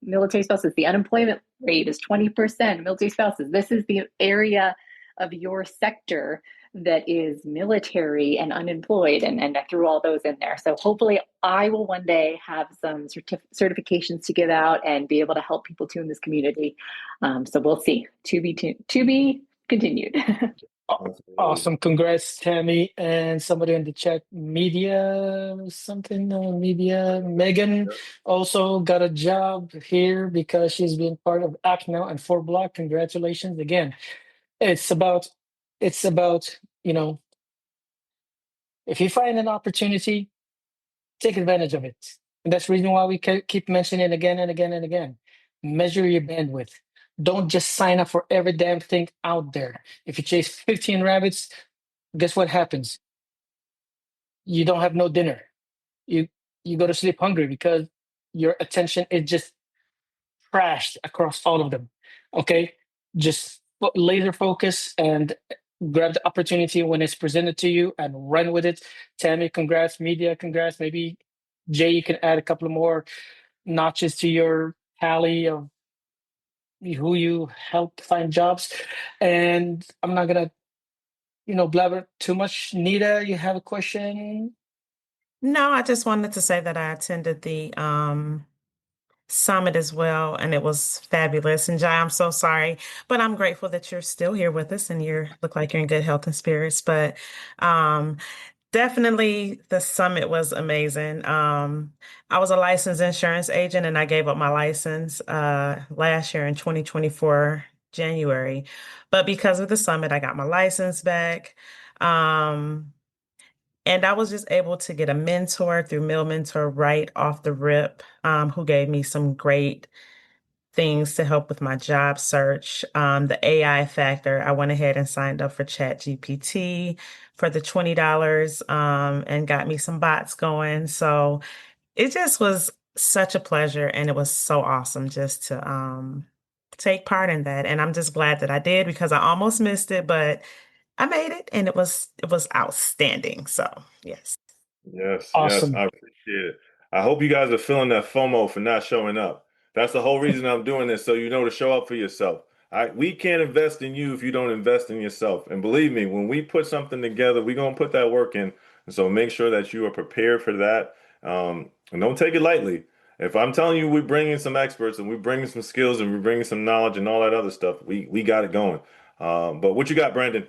military spouses. The unemployment rate is 20%. Military spouses. This is the area of your sector that is military and unemployed, and I threw all those in there. So hopefully I will one day have some certifications to give out and be able to help people too in this community. So we'll see. To be continued. Awesome. Congrats, Tammy. And somebody in the chat, media. Megan also got a job here because she's been part of Act Now and 4Block. Congratulations again. It's about, if you find an opportunity, take advantage of it. And that's the reason why we keep mentioning it again and again and again. Measure your bandwidth. Don't just sign up for every damn thing out there. If you chase 15 rabbits, guess what happens? You don't have no dinner. You go to sleep hungry because your attention is just trashed across all of them. Okay? Just laser focus and grab the opportunity when it's presented to you and run with it. Tammy, congrats. Media, congrats. Maybe Jay, you can add a couple of more notches to your tally of who you helped find jobs. And I'm not gonna, blabber too much. Nita, you have a question? No, I just wanted to say that I attended the summit as well, and it was fabulous. And Jai, I'm so sorry, but I'm grateful that you're still here with us and you look like you're in good health and spirits. But definitely the summit was amazing. I was a licensed insurance agent, and I gave up my license last year in 2024, January. But because of the summit, I got my license back. And I was just able to get a mentor through Mill Mentor right off the rip, who gave me some great things to help with my job search. The AI factor, I went ahead and signed up for ChatGPT for the $20, and got me some bots going. So it just was such a pleasure, and it was so awesome just to take part in that. And I'm just glad that I did, because I almost missed it, but I made it, and it was outstanding. So yes. Yes, yes, Awesome. I appreciate it. I hope you guys are feeling that FOMO for not showing up. That's the whole reason I'm doing this, so you know to show up for yourself. We can't invest in you if you don't invest in yourself. And believe me, when we put something together, we're gonna put that work in. And so make sure that you are prepared for that. And don't take it lightly. If I'm telling you we're bringing some experts and we're bringing some skills and we're bringing some knowledge and all that other stuff, we got it going. But what you got, Brandon?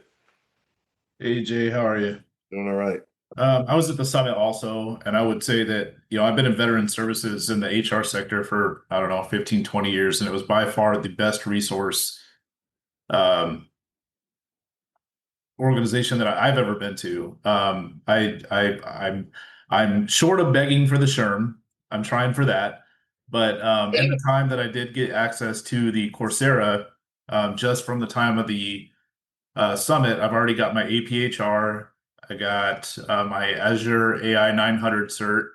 Hey Jay, how are you? Doing all right. I was at the summit also, and I would say that, I've been in veteran services in the HR sector for, I don't know, 15, 20 years, and it was by far the best resource um, organization that I've ever been to. I'm short of begging for the SHRM. I'm trying for that. But in the time that I did get access to the Coursera, just from the time of the summit, I've already got my APHR. I got my Azure AI 900 cert,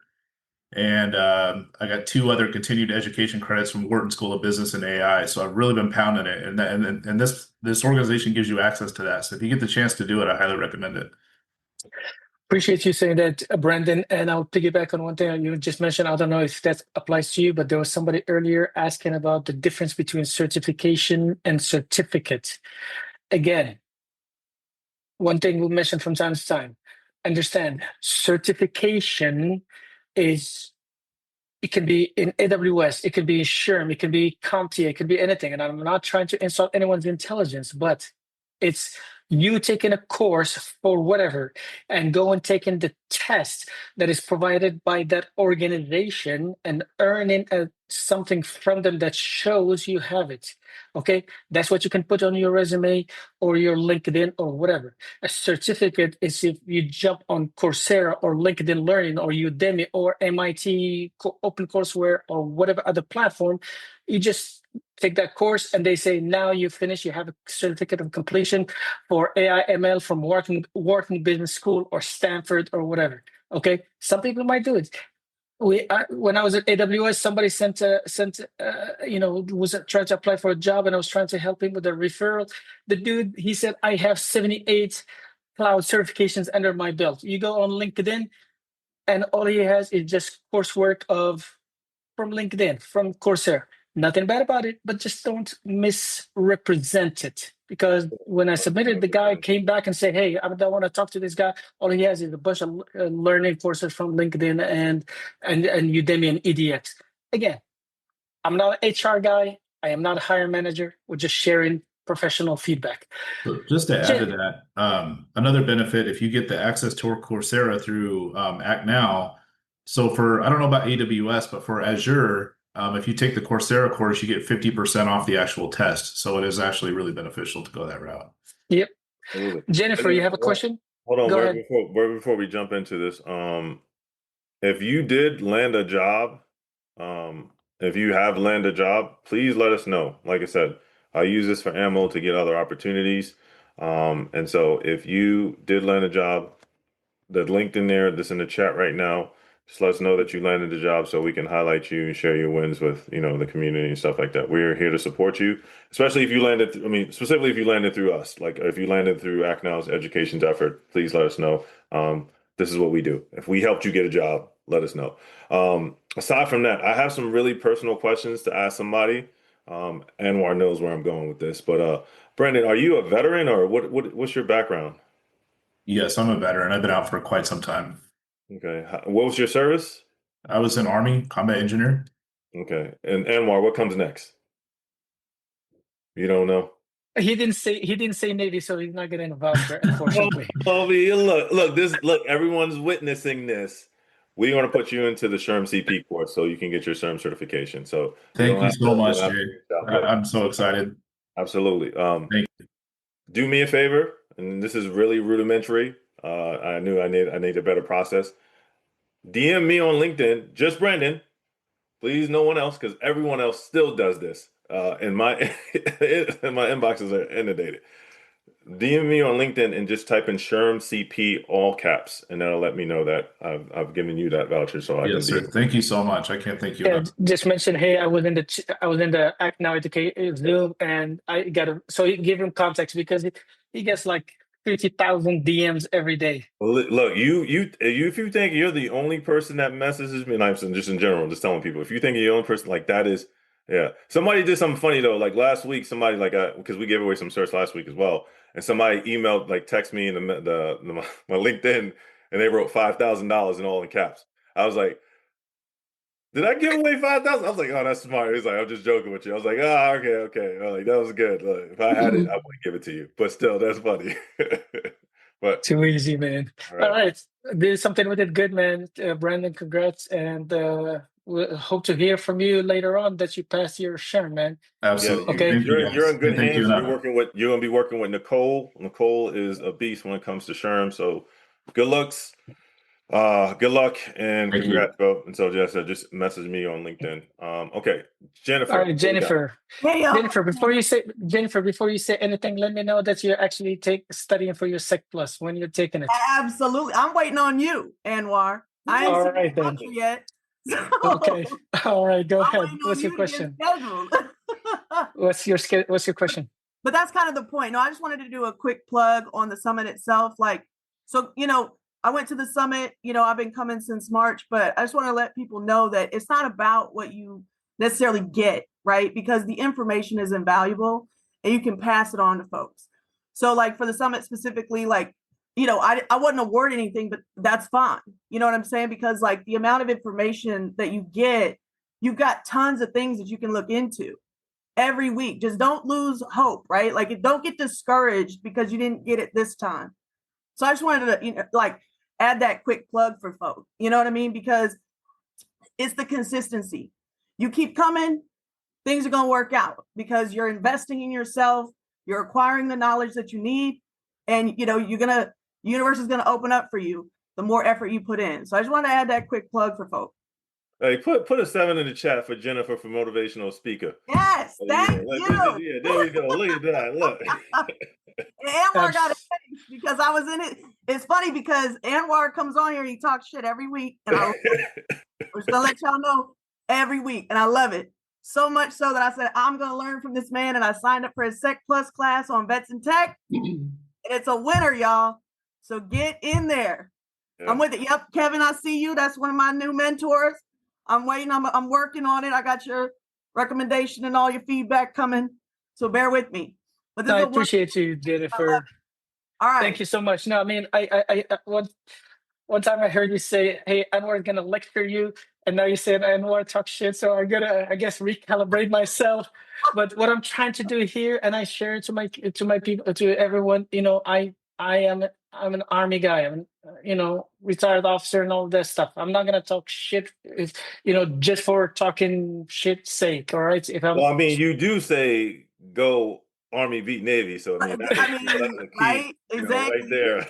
and I got 2 other continued education credits from Wharton School of Business and AI. So I've really been pounding it, and this organization gives you access to that. So if you get the chance to do it, I highly recommend it. Appreciate you saying that, Brandon. And I'll piggyback on one thing you just mentioned. I don't know if that applies to you, but there was somebody earlier asking about the difference between certification and certificate. Again, one thing we'll mention from time to time, understand certification is it can be in AWS, it could be in SHRM, it could be CompTIA, it could be anything. And I'm not trying to insult anyone's intelligence, but it's you taking a course for whatever and go and taking the test that is provided by that organization and earning something from them that shows you have it. Okay, that's what you can put on your resume or your LinkedIn or whatever. A certificate is if you jump on Coursera or LinkedIn Learning or Udemy or MIT OpenCourseWare or whatever other platform, you just take that course and they say, now you finish, you have a certificate of completion for AI ML from Wharton Business School or Stanford or whatever. Okay, some people might do it. When I was at AWS, somebody was trying to apply for a job, and I was trying to help him with a referral. The dude, he said, I have 78 cloud certifications under my belt. You go on LinkedIn, and all he has is just coursework from LinkedIn, from Coursera. Nothing bad about it, but just don't misrepresent it. Because when I submitted, the guy came back and said, hey, I don't want to talk to this guy. All he has is a bunch of learning courses from LinkedIn and Udemy and EDX. Again, I'm not an HR guy. I am not a hiring manager. We're just sharing professional feedback. So just to add to that, another benefit, if you get the access to Coursera through Act Now, so I don't know about AWS, but for Azure, if you take the Coursera course, you get 50% off the actual test. So it is actually really beneficial to go that route. Yep. Absolutely. Jennifer, you have a question? Hold on, Go ahead. before we jump into this, if you did land a job, if you have landed a job, please let us know. Like I said, I use this for ammo to get other opportunities. And so if you did land a job, the link in there, that's in the chat right now, just let us know that you landed the job so we can highlight you and share your wins with, the community and stuff like that. We're here to support you, especially if you landed, specifically if you landed through us. Like if you landed through Act Now's education's effort, please let us know. This is what we do. If we helped you get a job, let us know. Aside from that, I have some really personal questions to ask somebody. Anwar knows where I'm going with this, but Brandon, are you a veteran or what's your background? Yes, I'm a veteran. I've been out for quite some time. Okay. What was your service? I was an Army combat engineer. Okay. And Anwar, what comes next? You don't know? He didn't say Navy, so he's not getting a voucher, unfortunately. Look, everyone's witnessing this. We're going to put you into the SHRM CP course so you can get your SHRM certification. So thank you so much, Jay. I'm so excited. Absolutely. Thank you. Do me a favor, and this is really rudimentary. I knew I need a better process. DM me on LinkedIn, just Brandon. Please, no one else, because everyone else still does this. And my my inboxes are inundated. DM me on LinkedIn and just type in SHRM CP all caps, and that'll let me know that I've given you that voucher. So I can. Yes, sir. Thank you so much. I can't thank you enough. Just mention, hey, I was in the Act Now Education Zoom, and I got so you give him context because he gets like 50,000 DMs every day. Look, if you think you're the only person that messages me, and I'm just in general, just telling people, if you think you're the only person, like that is, yeah. Somebody did something funny though, like last week, somebody because we gave away some certs last week as well, and somebody emailed, text me in my LinkedIn, and they wrote $5,000 in all in caps. I was like, did I give away 5,000? I was like, oh, that's smart. He's like, I'm just joking with you. I was like, okay. I was like, that was good. Look, if I had it, I would give it to you. But still, that's funny. But too easy, man. All right. There's something with it. Good, man. Brandon, congrats. And we hope to hear from you later on that you passed your SHRM, man. Absolutely. Okay. You're in good hands. You're going to be working with Nicole. Nicole is a beast when it comes to SHRM. So good luck and congrats, bro. And so just message me on LinkedIn. Okay, Jennifer. All right, Jennifer. Hey, Jennifer, before you say anything, let me know that you're actually studying for your Sec Plus when you're taking it. Absolutely, I'm waiting on you, Anwar. I ain't seen the yet. So okay. All right. Go ahead. What's your question? What's your question? But that's kind of the point. No, I just wanted to do a quick plug on the summit itself. I went to the summit, I've been coming since March, but I just want to let people know that it's not about what you necessarily get, right? Because the information is invaluable and you can pass it on to folks. So for the summit specifically, I wouldn't award anything, but that's fine. You know what I'm saying? Because like the amount of information that you get, you've got tons of things that you can look into every week. Just don't lose hope, right? Like don't get discouraged because you didn't get it this time. So I just wanted to, like add that quick plug for folks. You know what I mean? Because it's the consistency. You keep coming, things are going to work out because you're investing in yourself, you're acquiring the knowledge that you need, and the universe is going to open up for you the more effort you put in. So I just want to add that quick plug for folks. Hey, put a 7 in the chat for Jennifer for motivational speaker. Yes, thank you. Yeah, there we go. Look at that. Look. Anwar got it because I was in it. It's funny because Anwar comes on here and he talks shit every week, and I'm just gonna let y'all know every week, and I love it so much so that I said I'm gonna learn from this man, and I signed up for his Sec Plus class on Vets and Tech. And it's a winner, y'all. So get in there. Yeah. I'm with it. Yep, Kevin, I see you. That's one of my new mentors. I'm waiting. I'm working on it. I got your recommendation and all your feedback coming. So bear with me. But I appreciate you, Jennifer. All right. Thank you so much. No, I mean, I one time I heard you say, "Hey, Anwar is gonna lecture you," and now you said Anwar talk shit. So I'm gonna, I guess, recalibrate myself. But what I'm trying to do here, and I share it to my people, to everyone. I'm an Army guy. I'm retired officer and all that stuff. I'm not gonna talk shit, just for talking shit's sake. All right. Well, I mean, you do say go Army beat Navy, so I mean, that's the key, right? Exactly. right there.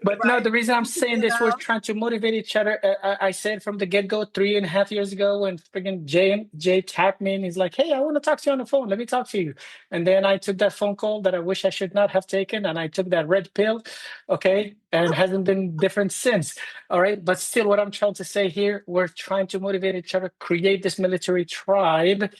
But no, the reason I'm saying this, we're trying to motivate each other. I said from the get-go 3.5 years ago when friggin' Jay tapped me and he's like, "Hey, I want to talk to you on the phone. Let me talk to you." And then I took that phone call that I wish I should not have taken, and I took that red pill, okay, and it hasn't been different since. All right, but still, what I'm trying to say here, we're trying to motivate each other, create this military tribe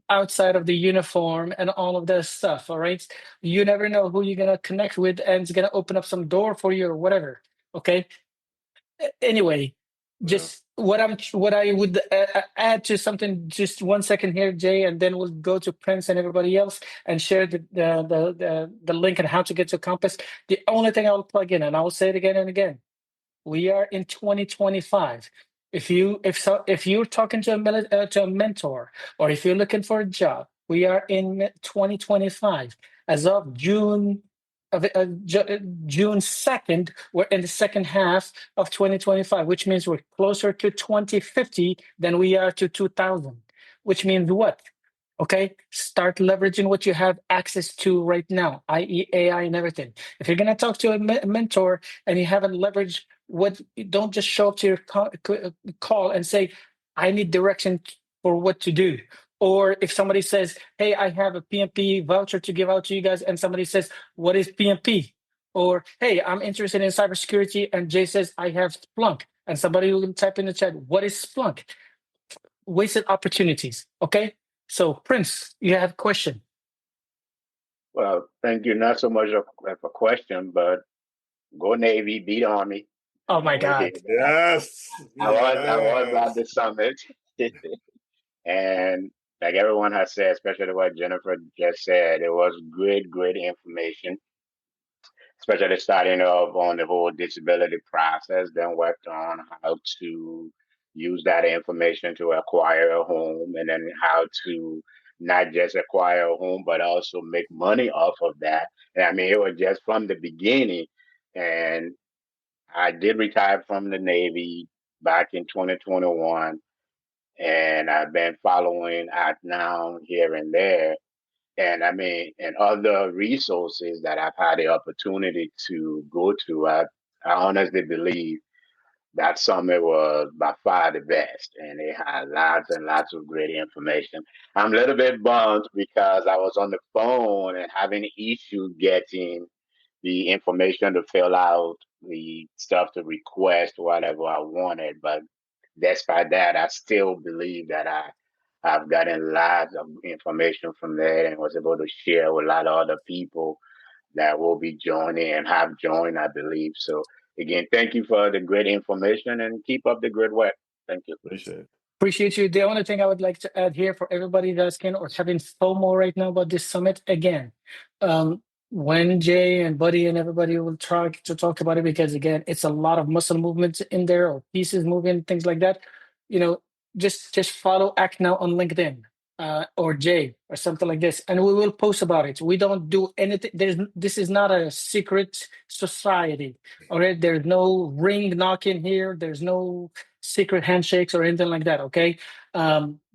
outside of the uniform and all of that stuff. All right, you never know who you're gonna connect with, and it's gonna open up some door for you or whatever. Okay. Anyway, just what I would add to something. Just 1 second here, Jay, and then we'll go to Prince and everybody else and share the link and how to get to Compass. The only thing I'll plug in, and I will say it again and again, we are in 2025. If you're talking to a mentor, or if you're looking for a job, we are in 2025. As of June 2nd, we're in the second half of 2025, which means we're closer to 2050 than we are to 2000. Which means what? Okay, start leveraging what you have access to right now, i.e. AI and everything. If you're going to talk to a mentor and you haven't leveraged don't just show up to your call and say, "I need direction for what to do." Or if somebody says, "Hey, I have a PMP voucher to give out to you guys," and somebody says, "What is PMP?" Or, "Hey, I'm interested in cybersecurity," and Jay says, "I have Splunk," and somebody will type in the chat, "What is Splunk?" Wasted opportunities. Okay. So, Prince, you have a question. Well, thank you. Not so much of a question, but go Navy, beat Army. Oh my God! Yes, I was at the summit, and like everyone has said, especially what Jennifer just said, it was great information. Especially starting off on the whole disability process, then worked on how to use that information to acquire a home, and then how to not just acquire a home, but also make money off of that. And I mean, it was just from the beginning. And I did retire from the Navy back in 2021, and I've been following out now here and there. And I mean, and other resources that I've had the opportunity to go to, I honestly believe that summit was by far the best, and it had lots and lots of great information. I'm a little bit bummed because I was on the phone and having issue getting the information to fill out the stuff to request whatever I wanted. But despite that, I still believe that I've gotten lots of information from there and was able to share with a lot of other people that will be joining and have joined, I believe. So again, thank you for the great information and keep up the good work. Thank you. Appreciate you. The only thing I would like to add here for everybody that's or having FOMO right now about this summit, again, when Jay and Buddy and everybody will try to talk about it, because again, it's a lot of muscle movements in there or pieces moving, things like that. You know, just follow Act Now on LinkedIn, or Jay or something like this, and we will post about it. We don't do anything. This is not a secret society. Okay, there's no ring knocking here. There's no secret handshakes or anything like that. Okay,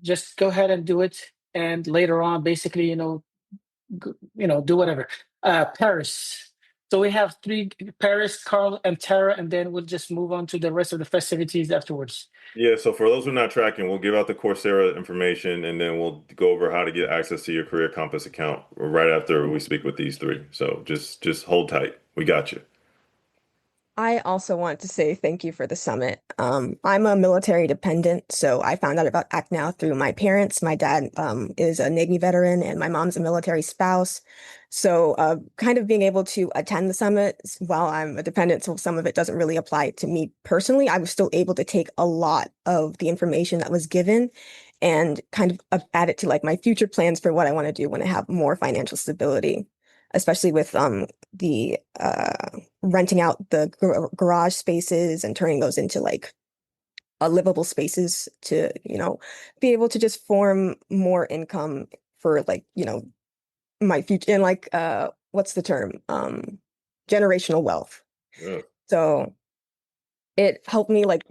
just go ahead and do it, and later on, basically, do whatever. Paris. So we have three: Paris, Carl, and Tara, and then we'll just move on to the rest of the festivities afterwards. Yeah, so for those who are not tracking, we'll give out the Coursera information and then we'll go over how to get access to your Career Compass account right after we speak with these three. So just hold tight. We got you. I also want to say thank you for the summit. I'm a military dependent, so I found out about Act Now through my parents. My dad is a Navy veteran and my mom's a military spouse. So kind of being able to attend the summit while I'm a dependent, so some of it doesn't really apply to me personally, I was still able to take a lot of the information that was given and kind of add it to like my future plans for what I want to do when I have more financial stability, especially with the renting out the garage spaces and turning those into like livable spaces to, be able to just form more income for like, my future and like, what's the term? Generational wealth. Yeah. So it helped me like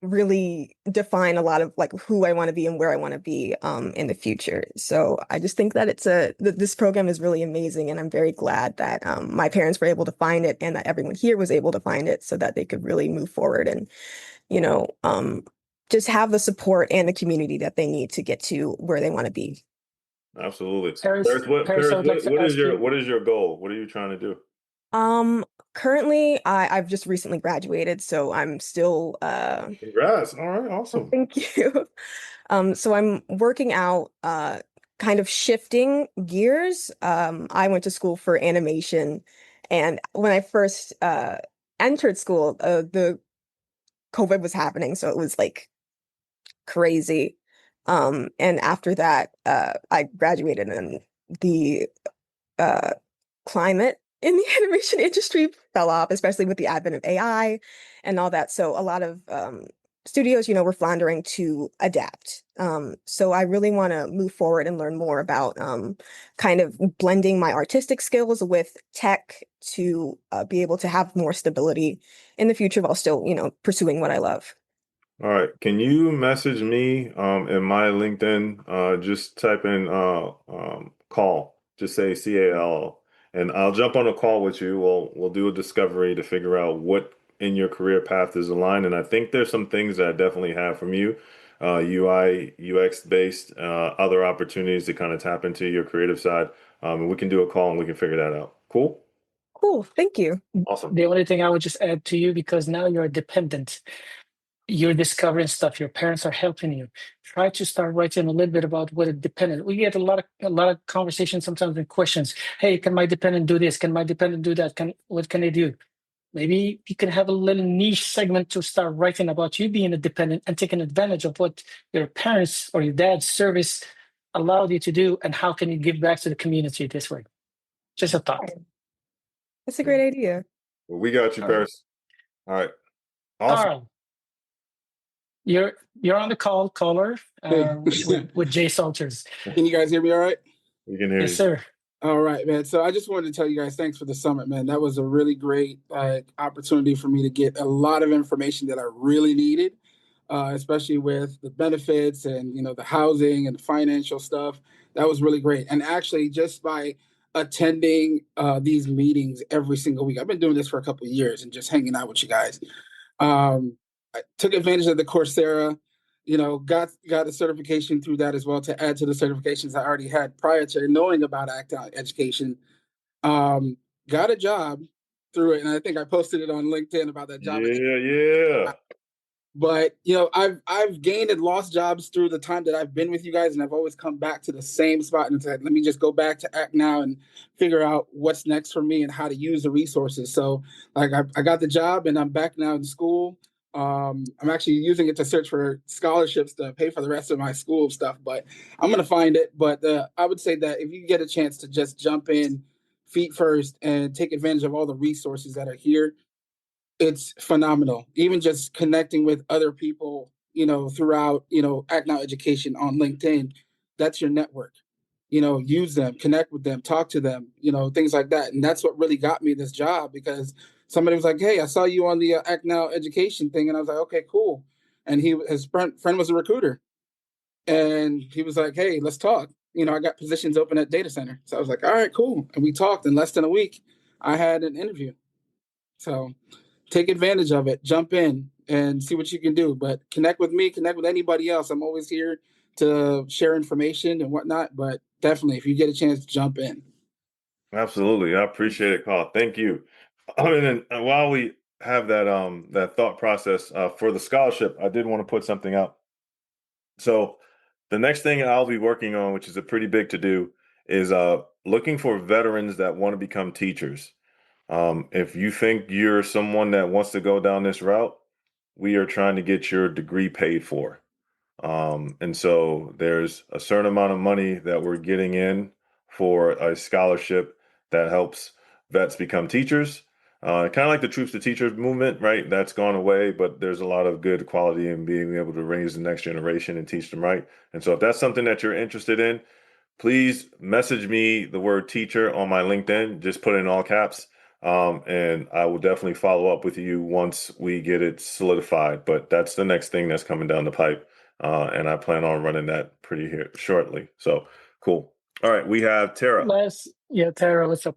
really define a lot of like who I want to be and where I want to be in the future. So I just think that this program is really amazing, and I'm very glad that my parents were able to find it and that everyone here was able to find it so that they could really move forward and just have the support and the community that they need to get to where they want to be. Absolutely. Paris, Paris, I would like to what is ask your you. what is your goal? What are you trying to do? Currently I've just recently graduated, so I'm still Congrats. All right, awesome. thank you. So I'm working out, kind of shifting gears. I went to school for animation, and when I first entered school, the COVID was happening, so it was like crazy. And after that, I graduated, and the uh, climate in the animation industry fell off, especially with the advent of AI and all that. So a lot of studios, were floundering to adapt. So I really want to move forward and learn more about kind of blending my artistic skills with tech to be able to have more stability in the future while still, pursuing what I love. All right. Can you message me in my LinkedIn? Just type in call. Just say CAL, and I'll jump on a call with you. We'll do a discovery to figure out what in your career path is aligned. And I think there's some things that I definitely have from you, UI, UX based, other opportunities to kind of tap into your creative side. And we can do a call and we can figure that out. Cool. Cool. Thank you. Awesome. The only thing I would just add to you, because now you're dependent, you're discovering stuff, your parents are helping you. Try to start writing a little bit about what a dependent. We get a lot of conversations sometimes and questions. Hey, can my dependent do this? Can my dependent do that? What can they do? Maybe you can have a little niche segment to start writing about you being a dependent and taking advantage of what your parents or your dad's service allowed you to do, and how can you give back to the community this way? Just a thought. That's a great idea. Well, we got you, All right. Paris. All right. Awesome. Carl, you're on the caller, with Jay Salters. Can you guys hear me all right? We can hear Yes, you. sir. All right, man. So I just wanted to tell you guys thanks for the summit, man. That was a really great opportunity for me to get a lot of information that I really needed, especially with the benefits and the housing and the financial stuff. That was really great. And actually, just by attending these meetings every single week, I've been doing this for a couple of years and just hanging out with you guys. I took advantage of the Coursera, got a certification through that as well to add to the certifications I already had prior to knowing about Act Out Education. Got a job through it, and I think I posted it on LinkedIn about that job. Yeah. But I've gained and lost jobs through the time that I've been with you guys, and I've always come back to the same spot and said, let me just go back to Act Now and figure out what's next for me and how to use the resources. So like I got the job and I'm back now in school. I'm actually using it to search for scholarships to pay for the rest of my school stuff, but I'm going to find it. But I would say that if you get a chance to just jump in feet first and take advantage of all the resources that are here, it's phenomenal. Even just connecting with other people, throughout, Act Now Education on LinkedIn, that's your network. Use them, connect with them, talk to them, things like that. And that's what really got me this job, because somebody was like, "Hey, I saw you on the Act Now Education thing," and I was like, "Okay, cool." And his friend was a recruiter, and he was like, "Hey, let's talk. I got positions open at data center." So I was like, "All right, cool." And we talked. In less than a week, I had an interview. So take advantage of it, jump in and see what you can do. But connect with me, connect with anybody else. I'm always here to share information and whatnot. But definitely, if you get a chance, jump in. Absolutely. I appreciate it, Carl. Thank you. And then while we have that thought process for the scholarship, I did want to put something out. So the next thing I'll be working on, which is a pretty big to do, is looking for veterans that want to become teachers. If you think you're someone that wants to go down this route, we are trying to get your degree paid for. And so there's a certain amount of money that we're getting in for a scholarship that helps vets become teachers. Kind of like the Troops to Teachers movement, right? That's gone away, but there's a lot of good quality in being able to raise the next generation and teach them right. And so if that's something that you're interested in, please message me the word teacher on my LinkedIn. Just put it in all caps. And I will definitely follow up with you once we get it solidified. But that's the next thing that's coming down the pipe. And I plan on running that pretty here shortly. So cool. All right, we have Tara. Tara, what's up?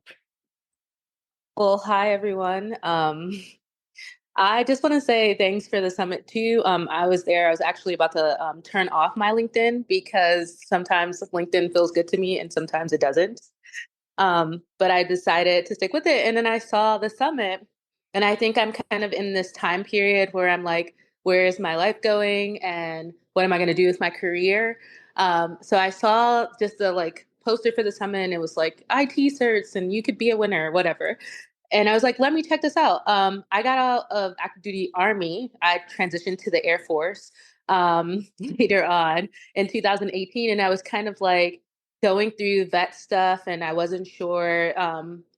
Well, hi everyone. I just want to say thanks for the summit too. I was there. I was actually about to turn off my LinkedIn because sometimes LinkedIn feels good to me and sometimes it doesn't. But I decided to stick with it. And then I saw the summit, and I think I'm kind of in this time period where I'm like, where is my life going and what am I going to do with my career? So I saw just the poster for the summit, and it was like IT certs and you could be a winner or whatever. And I was like, let me check this out. I got out of active duty Army. I transitioned to the Air Force later on in 2018. And I was kind of like going through vet stuff, and I wasn't sure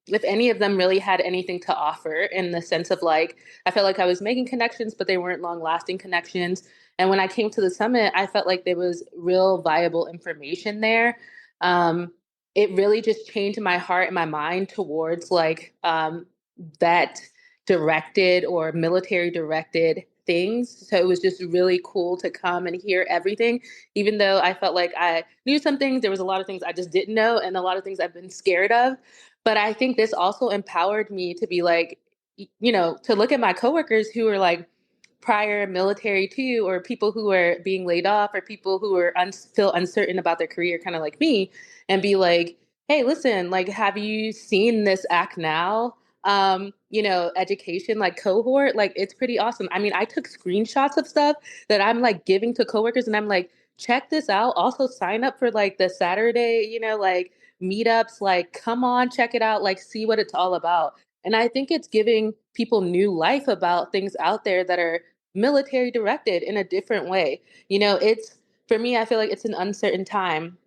if any of them really had anything to offer, in the sense of like, I felt like I was making connections, but they weren't long lasting connections. And when I came to the summit, I felt like there was real viable information there. It really just changed my heart and my mind towards that directed or military directed things. So it was just really cool to come and hear everything, even though I felt like I knew some things. There was a lot of things I just didn't know, and a lot of things I've been scared of. But I think this also empowered me to be like, to look at my coworkers who were like prior military too, or people who are being laid off, or people who are feel uncertain about their career, kind of like me, and be like, hey, listen, like, have you seen this Act Now education cohort? Like, it's pretty awesome. I mean, I took screenshots of stuff that I'm like giving to coworkers, and I'm like, check this out. Also sign up for like the Saturday, meetups, like, come on, check it out, like, see what it's all about. And I think it's giving people new life about things out there that are military directed in a different way. It's, for me, I feel like it's an uncertain time,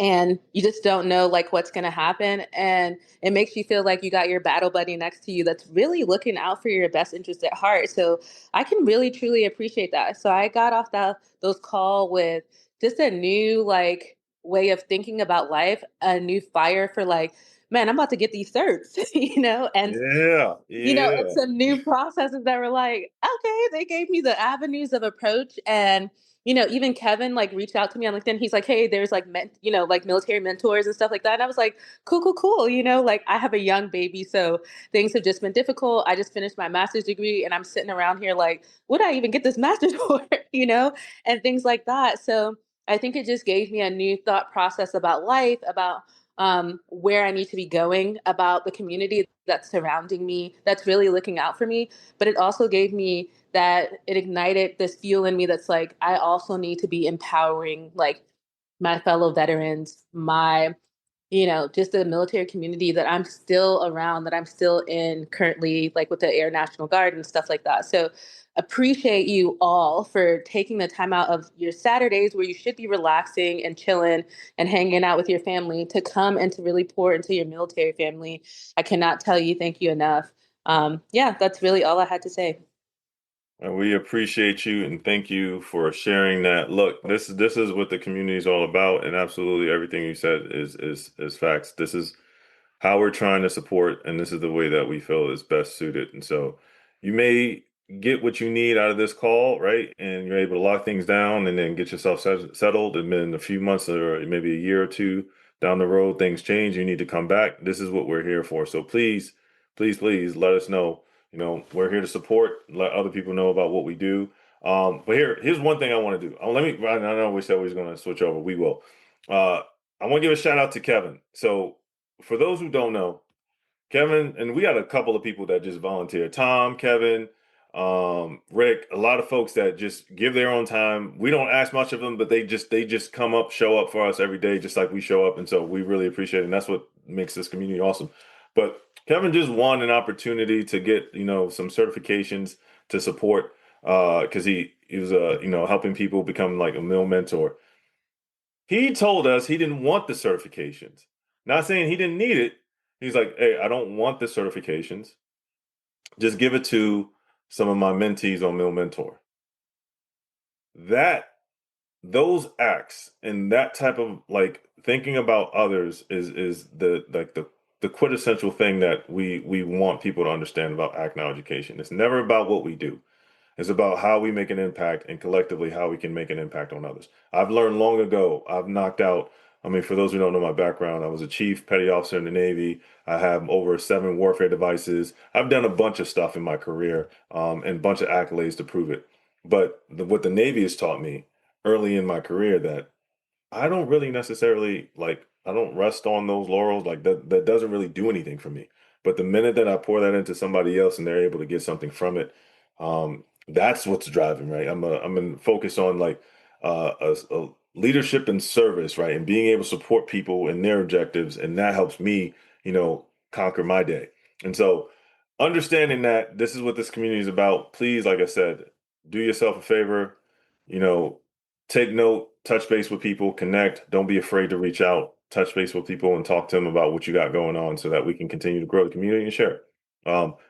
and you just don't know like what's going to happen, and it makes you feel like you got your battle buddy next to you that's really looking out for your best interest at heart. So I can really truly appreciate that. So I got off those call with just a new way of thinking about life, a new fire for like, man, I'm about to get these certs, and and Yeah. some new processes that were like, okay, they gave me the avenues of approach. And even Kevin like reached out to me on LinkedIn. He's like, hey, there's like like military mentors and stuff like that. And I was like, cool, cool, cool. Like, I have a young baby, so things have just been difficult. I just finished my master's degree, and I'm sitting around here like, what did I even get this master's for? And things like that. So I think it just gave me a new thought process about life, about where I need to be going, about the community that's surrounding me, that's really looking out for me. But it also gave me it ignited this fuel in me that's like, I also need to be empowering like my fellow veterans, my, just the military community that I'm still around, that I'm still in currently, like with the Air National Guard and stuff like that. So appreciate you all for taking the time out of your Saturdays where you should be relaxing and chilling and hanging out with your family to come and to really pour into your military family. I cannot tell you thank you enough. Yeah, that's really all I had to say. And we appreciate you and thank you for sharing that. Look, this is what the community is all about, and absolutely everything you said is facts. This is how we're trying to support, and this is the way that we feel is best suited. And so, you may get what you need out of this call, right? And you're able to lock things down, and then get yourself settled. And then a few months or maybe a year or two down the road, things change. You need to come back. This is what we're here for. So please, please, please let us know. You know, we're here to support, let other people know about what we do. But here's one thing I want to do. I know we said we was going to switch over. We will. I want to give a shout out to Kevin. So for those who don't know, Kevin, and we had a couple of people that just volunteer. Tom, Kevin, Rick, a lot of folks that just give their own time. We don't ask much of them, but they just come up, show up for us every day, just like we show up. And so we really appreciate it. And that's what makes this community awesome. But Kevin just won an opportunity to get, some certifications to support because he was helping people become like a mill mentor. He told us he didn't want the certifications. Not saying he didn't need it. He's like, hey, I don't want the certifications. Just give it to some of my mentees on Mill Mentor. Those acts and that type of like thinking about others is the quintessential thing that we want people to understand about Act Now education. It's never about what we do. It's about how we make an impact and collectively how we can make an impact on others. I've learned long ago, I've knocked out, for those who don't know my background, I was a chief petty officer in the Navy. I have over 7 warfare devices. I've done a bunch of stuff in my career and a bunch of accolades to prove it. But what the Navy has taught me early in my career that I don't really necessarily I don't rest on those laurels. Like that doesn't really do anything for me. But the minute that I pour that into somebody else and they're able to get something from it, that's what's driving, right? I'm in focus on like a leadership and service, right? And being able to support people and their objectives, and that helps me, conquer my day. And so understanding that this is what this community is about, please, like I said, do yourself a favor, you know, take note, touch base with people, connect. Don't be afraid to reach out, touch base with people and talk to them about what you got going on so that we can continue to grow the community and share.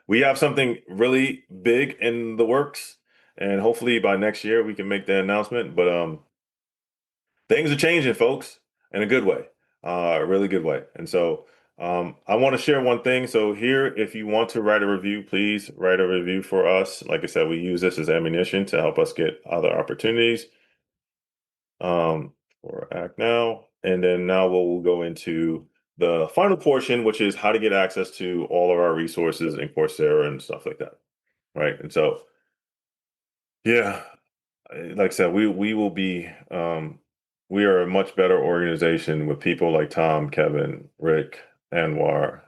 We have something really big in the works, and hopefully by next year we can make the announcement. But things are changing, folks, in a good way, a really good way. And so I want to share one thing. So here, if you want to write a review, please write a review for us. Like I said, we use this as ammunition to help us get other opportunities for Act Now. And then now we'll go into the final portion, which is how to get access to all of our resources in Coursera and stuff like that. Right. And so, yeah, like I said, we will be, we are a much better organization with people like Tom, Kevin, Rick, Anwar,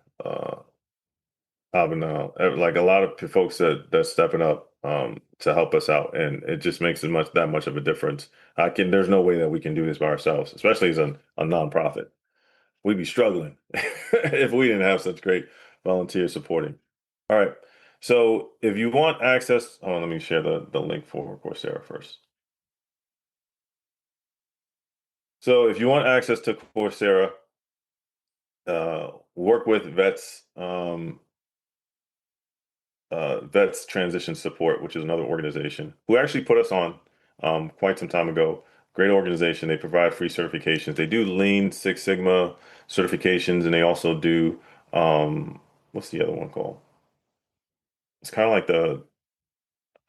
Abinal, like a lot of folks that's stepping up to help us out, and it just makes that much of a difference. There's no way that we can do this by ourselves, especially as a nonprofit. We'd be struggling if we didn't have such great volunteers supporting. All right. So if you want access, let me share the link for Coursera first. So if you want access to Coursera, work with Vets Transition Support, which is another organization who actually put us on quite some time ago. Great organization. They provide free certifications. They do Lean Six Sigma certifications, and they also do what's the other one called? It's kind of like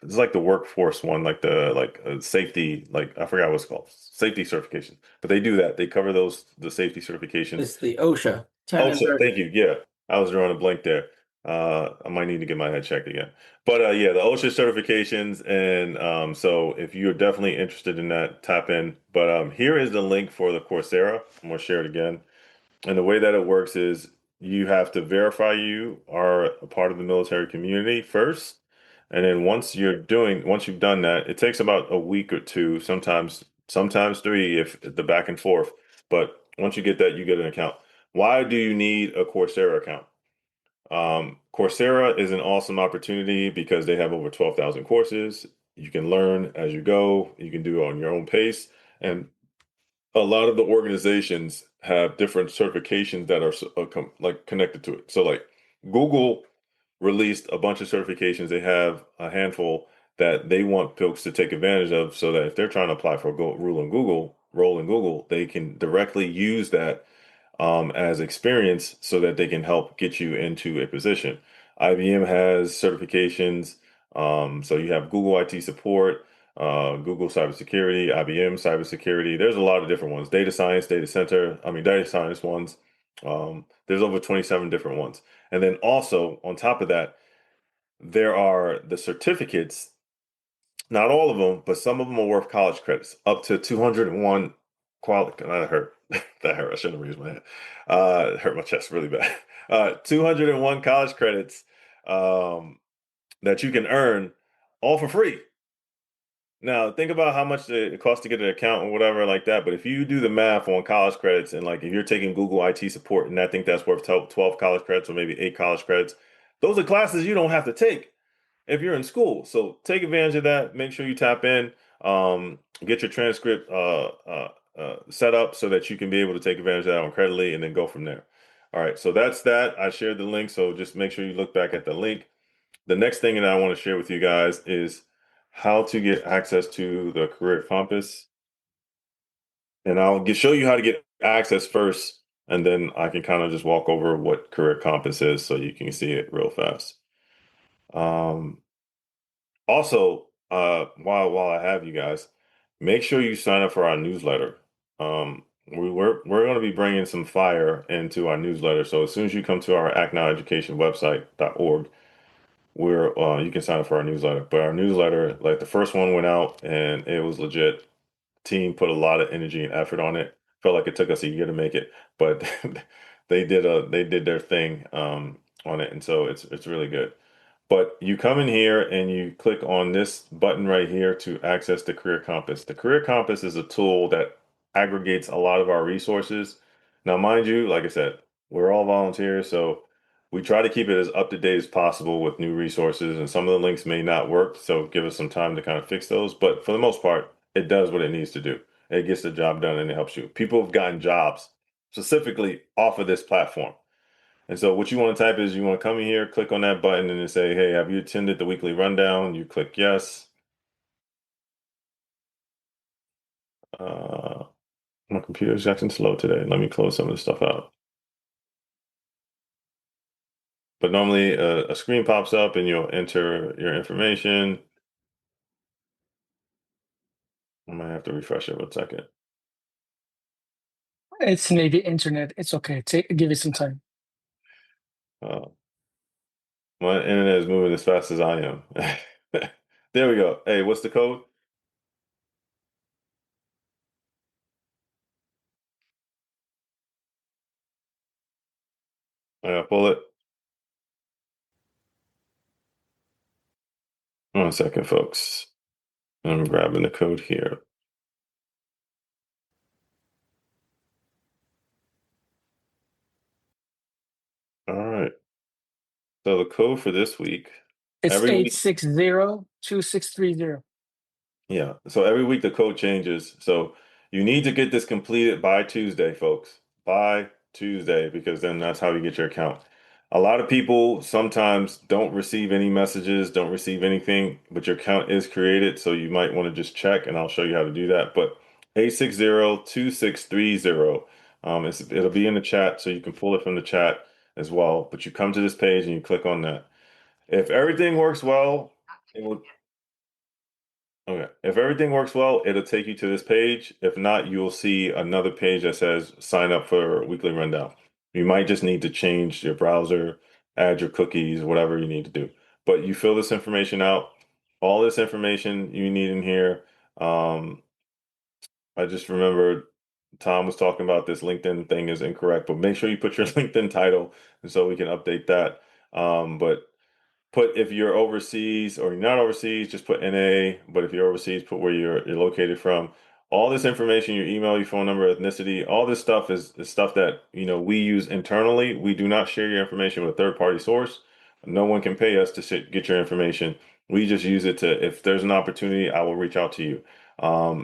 it's like the workforce one, like the safety, like I forgot what it's called, safety certification. But they do that. They cover the safety certifications. It's the OSHA. OSHA, thank you. Yeah, I was drawing a blank there. I might need to get my head checked again. But yeah, the OSHA certifications, and so if you're definitely interested in that, tap in. But here is the link for the Coursera. I'm gonna share it again. And the way that it works is you have to verify you are a part of the military community first. And then once you've done that, it takes about a week or two, sometimes 3 if the back and forth. But once you get that, you get an account. Why do you need a Coursera account? Coursera is an awesome opportunity because they have over 12,000 courses. You can learn as you go. You can do it on your own pace. And a lot of the organizations have different certifications that are like connected to it. So like Google released a bunch of certifications. They have a handful that they want folks to take advantage of so that if they're trying to apply for a role in Google, they can directly use that as experience so that they can help get you into a position. IBM has certifications. So you have Google IT support, Google cybersecurity, IBM cybersecurity. There's a lot of different ones. Data science, data science ones. There's over 27 different ones. And then also on top of that, there are the certificates, not all of them, but some of them are worth college credits, up to 201 quality. That hurt. That hurt. I shouldn't have raised my hand. It hurt my chest really bad. 201 college credits that you can earn all for free. Now, think about how much it costs to get an account or whatever like that. But if you do the math on college credits and like if you're taking Google IT support and I think that's worth 12 college credits or maybe 8 college credits, those are classes you don't have to take if you're in school. So take advantage of that. Make sure you tap in, get your transcript set up so that you can be able to take advantage of that on Creditly and then go from there. All right, so that's that. I shared the link, so just make sure you look back at the link. The next thing that I want to share with you guys is how to get access to the Career Compass. And show you how to get access first, and then I can kind of just walk over what Career Compass is so you can see it real fast. Also, while I have you guys, make sure you sign up for our newsletter. We're going to be bringing some fire into our newsletter. So as soon as you come to our actnoweducationwebsite.org, you can sign up for our newsletter. But our newsletter, like the first one went out and it was legit. Team put a lot of energy and effort on it. Felt like it took us a year to make it, but they did their thing on it, and so it's really good. But you come in here and you click on this button right here to access the Career Compass. The Career Compass is a tool that aggregates a lot of our resources. Now, mind you, like I said, we're all volunteers, so we try to keep it as up to date as possible with new resources, and some of the links may not work, so give us some time to kind of fix those. But for the most part, it does what it needs to do. It gets the job done and it helps you. People have gotten jobs specifically off of this platform. And so what you want to type is you want to come in here, click on that button and then say, hey, have you attended the weekly rundown? You click yes. My computer's acting slow today. Let me close some of this stuff out. But normally a screen pops up and you'll enter your information. I might have to refresh it 1 second. It's maybe internet. It's okay. Give it some time. My internet is moving as fast as I am. There we go. Hey, what's the code? Pull it. 1 second, folks. I'm grabbing the code here. All right. So the code for this week, It's every week, 860-2630. yeah. So every week the code changes. So you need to get this completed by Tuesday, folks. By Tuesday, because then that's how you get your account. A lot of people sometimes don't receive any messages, don't receive anything, but your account is created. So you might want to just check, and I'll show you how to do that. But 860-2630. It'll be in the chat, so you can pull it from the chat as well. But you come to this page and you click on that. If everything works well, it will. Okay. If everything works well, it'll take you to this page. If not, you'll see another page that says sign up for weekly rundown. You might just need to change your browser, add your cookies, whatever you need to do. But you fill this information out, all this information you need in here. I just remembered Tom was talking about this LinkedIn thing is incorrect, but make sure you put your LinkedIn title and so we can update that. But put if you're overseas or you're not overseas, just put NA. But if you're overseas, put where you're located from. all this information, your email, your phone number, ethnicity, all this stuff is stuff that, we use internally. We do not share your information with a third-party source. No one can pay us to get your information. We just use it to, if there's an opportunity, I will reach out to you.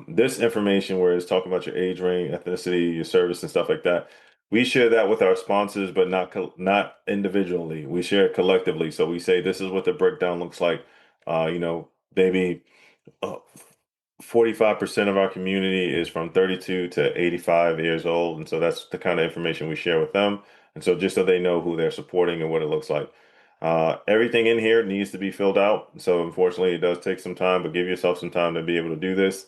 This information where it's talking about your age range, ethnicity, your service, and stuff like that, we share that with our sponsors, but not individually. We share it collectively. So we say this is what the breakdown looks like. Maybe uh, 45% of our community is from 32 to 85 years old. And so that's the kind of information we share with them. And so just so they know who they're supporting and what it looks like. Everything in here needs to be filled out. So unfortunately, it does take some time, but give yourself some time to be able to do this.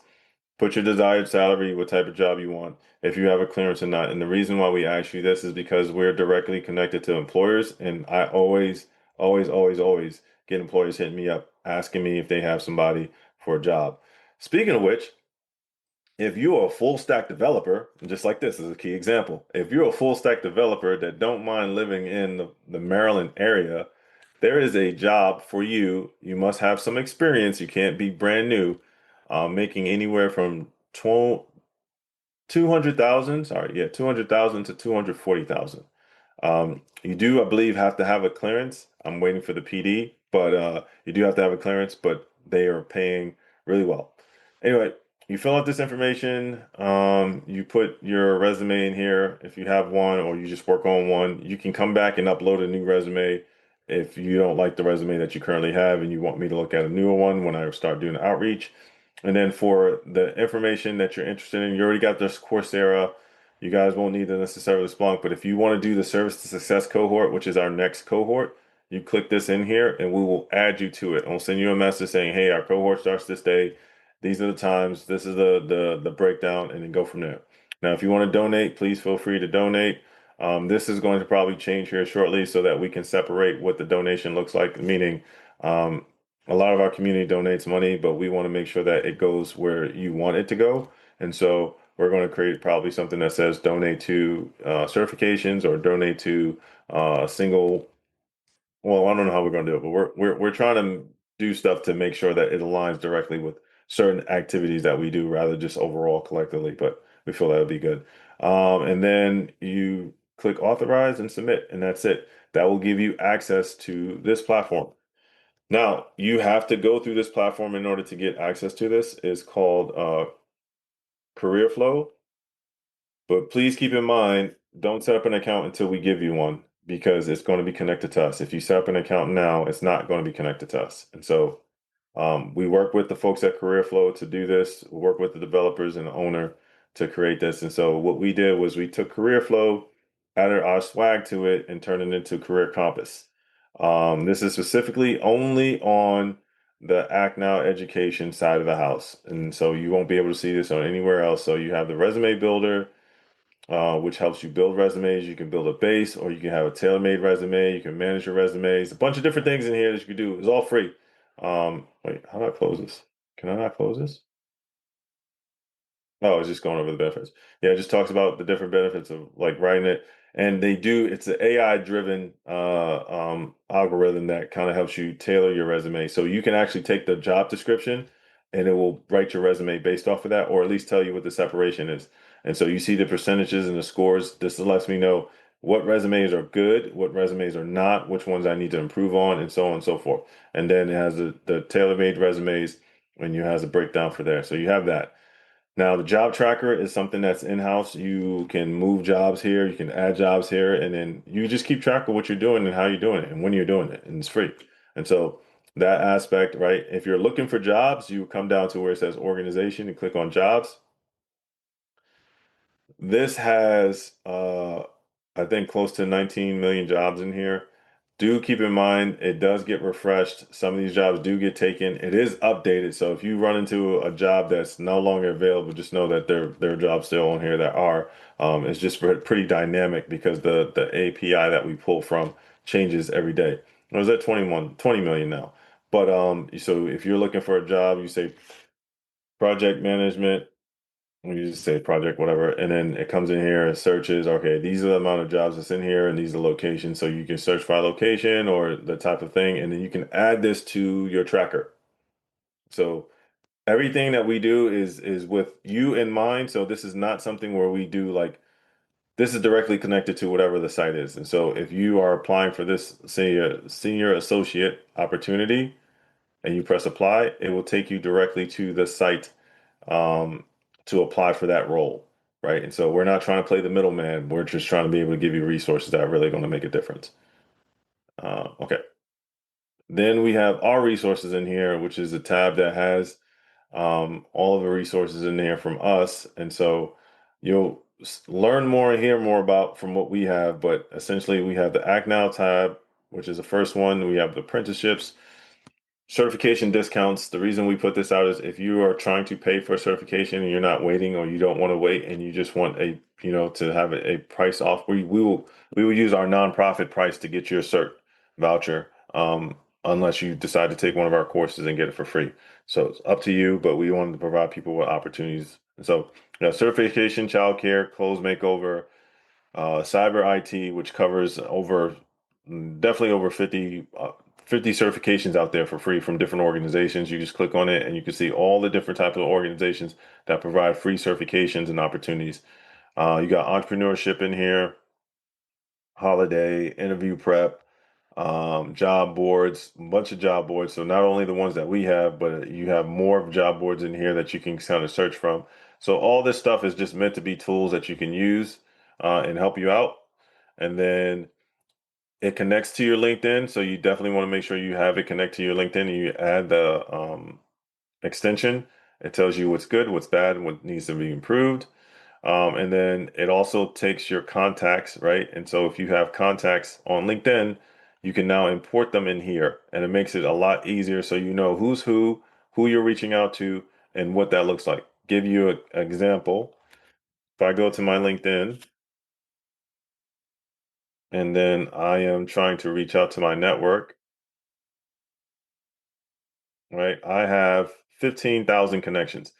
Put your desired salary, what type of job you want, if you have a clearance or not. And the reason why we ask you this is because we're directly connected to employers. And I always, always, always, always get employers hitting me up, asking me if they have somebody for a job. Speaking of which, if you're a full stack developer, just like this is a key example, if you're a full stack developer that don't mind living in the Maryland area, there is a job for you. You must have some experience. You can't be brand new, making anywhere from 200,000, 200,000 to 240,000. You do, I believe, have to have a clearance. I'm waiting for the PD, but you do have to have a clearance, but they are paying really well. Anyway, you fill out this information. You put your resume in here if you have one, or you just work on one. You can come back and upload a new resume if you don't like the resume that you currently have and you want me to look at a newer one when I start doing outreach. And then for the information that you're interested in, you already got this Coursera. You guys won't need to necessarily Splunk, but if you want to do the service to success cohort, which is our next cohort, you click this in here and we will add you to it. I'll send you a message saying, hey, our cohort starts this day. These are the times. This is the breakdown, and then go from there. Now, if you want to donate, please feel free to donate. This is going to probably change here shortly so that we can separate what the donation looks like, meaning a lot of our community donates money, but we want to make sure that it goes where you want it to go. And so we're going to create probably something that says donate to certifications or donate to single. Well, I don't know how we're going to do it, but we're trying to do stuff to make sure that it aligns directly with certain activities that we do, rather just overall collectively. But we feel that would be good. And then you click authorize and submit, and that's it. That will give you access to this platform. Now, you have to go through this platform in order to get access to this. It's called Career Flow. But please keep in mind, don't set up an account until we give you one because it's going to be connected to us. If you set up an account now, it's not going to be connected to us. And so we work with the folks at Career Flow to do this. We work with the developers and the owner to create this. And so what we did was we took Career Flow, added our swag to it, and turned it into Career Compass. This is specifically only on the Act Now education side of the house. And so you won't be able to see this on anywhere else. So you have the resume builder, which helps you build resumes. You can build a base, or you can have a tailor-made resume. You can manage your resumes. A bunch of different things in here that you can do. It's all free. Wait, how do I close this? Can I not close this? Oh, it's just going over the benefits. Yeah, it just talks about the different benefits of like writing it. And it's an AI driven algorithm that kind of helps you tailor your resume. So you can actually take the job description and it will write your resume based off of that, or at least tell you what the separation is. And so you see the percentages and the scores. This lets me know what resumes are good, what resumes are not, which ones I need to improve on, and so on and so forth. And then it has the tailor-made resumes, and you has a breakdown for there. So you have that. Now, the job tracker is something that's in-house. You can move jobs here, you can add jobs here, and then you just keep track of what you're doing and how you're doing it and when you're doing it, and it's free. And so that aspect, right? If you're looking for jobs, you come down to where it says organization and click on jobs. This has, I think, close to 19 million jobs in here. Do keep in mind, it does get refreshed. Some of these jobs do get taken. It is updated. So if you run into a job that's no longer available, just know that there are jobs still on here that are. It's just pretty dynamic because the API that we pull from changes every day. I was at 20 million now. But so if you're looking for a job, you say project management, you just say project, whatever, and then it comes in here and searches, okay, these are the amount of jobs that's in here and these are locations. So you can search by location or the type of thing, and then you can add this to your tracker. So everything that we do is with you in mind. So this is not something where we do like this is directly connected to whatever the site is. And so if you are applying for this, say, a senior associate opportunity, and you press apply, it will take you directly to the site to apply for that role, right? And so we're not trying to play the middleman. We're just trying to be able to give you resources that are really going to make a difference. Okay. Then we have our resources in here, which is a tab that has all of the resources in there from us. And so you'll learn more and hear more about from what we have. But essentially, we have the Act Now tab, which is the first one. We have the apprenticeships, certification discounts. The reason we put this out is if you are trying to pay for a certification and you're not waiting, or you don't want to wait and you just want a, to have a price off, we will use our nonprofit price to get you a cert voucher, unless you decide to take one of our courses and get it for free. So it's up to you, but we wanted to provide people with opportunities. So certification, childcare, clothes makeover, cyber IT, which covers definitely over 50 certifications out there for free from different organizations. You just click on it and you can see all the different types of organizations that provide free certifications and opportunities. You got entrepreneurship in here, holiday, interview prep, job boards, a bunch of job boards. So not only the ones that we have, but you have more job boards in here that you can kind of search from. So all this stuff is just meant to be tools that you can use and help you out. And then it connects to your LinkedIn. So you definitely want to make sure you have it connect to your LinkedIn, and you add the extension. It tells you what's good, what's bad, and what needs to be improved. And then it also takes your contacts, right? And so if you have contacts on LinkedIn, you can now import them in here, and it makes it a lot easier so you know who's who you're reaching out to, and what that looks like. Give you an example. If I go to my LinkedIn and then I am trying to reach out to my network, right? I have 15,000 connections.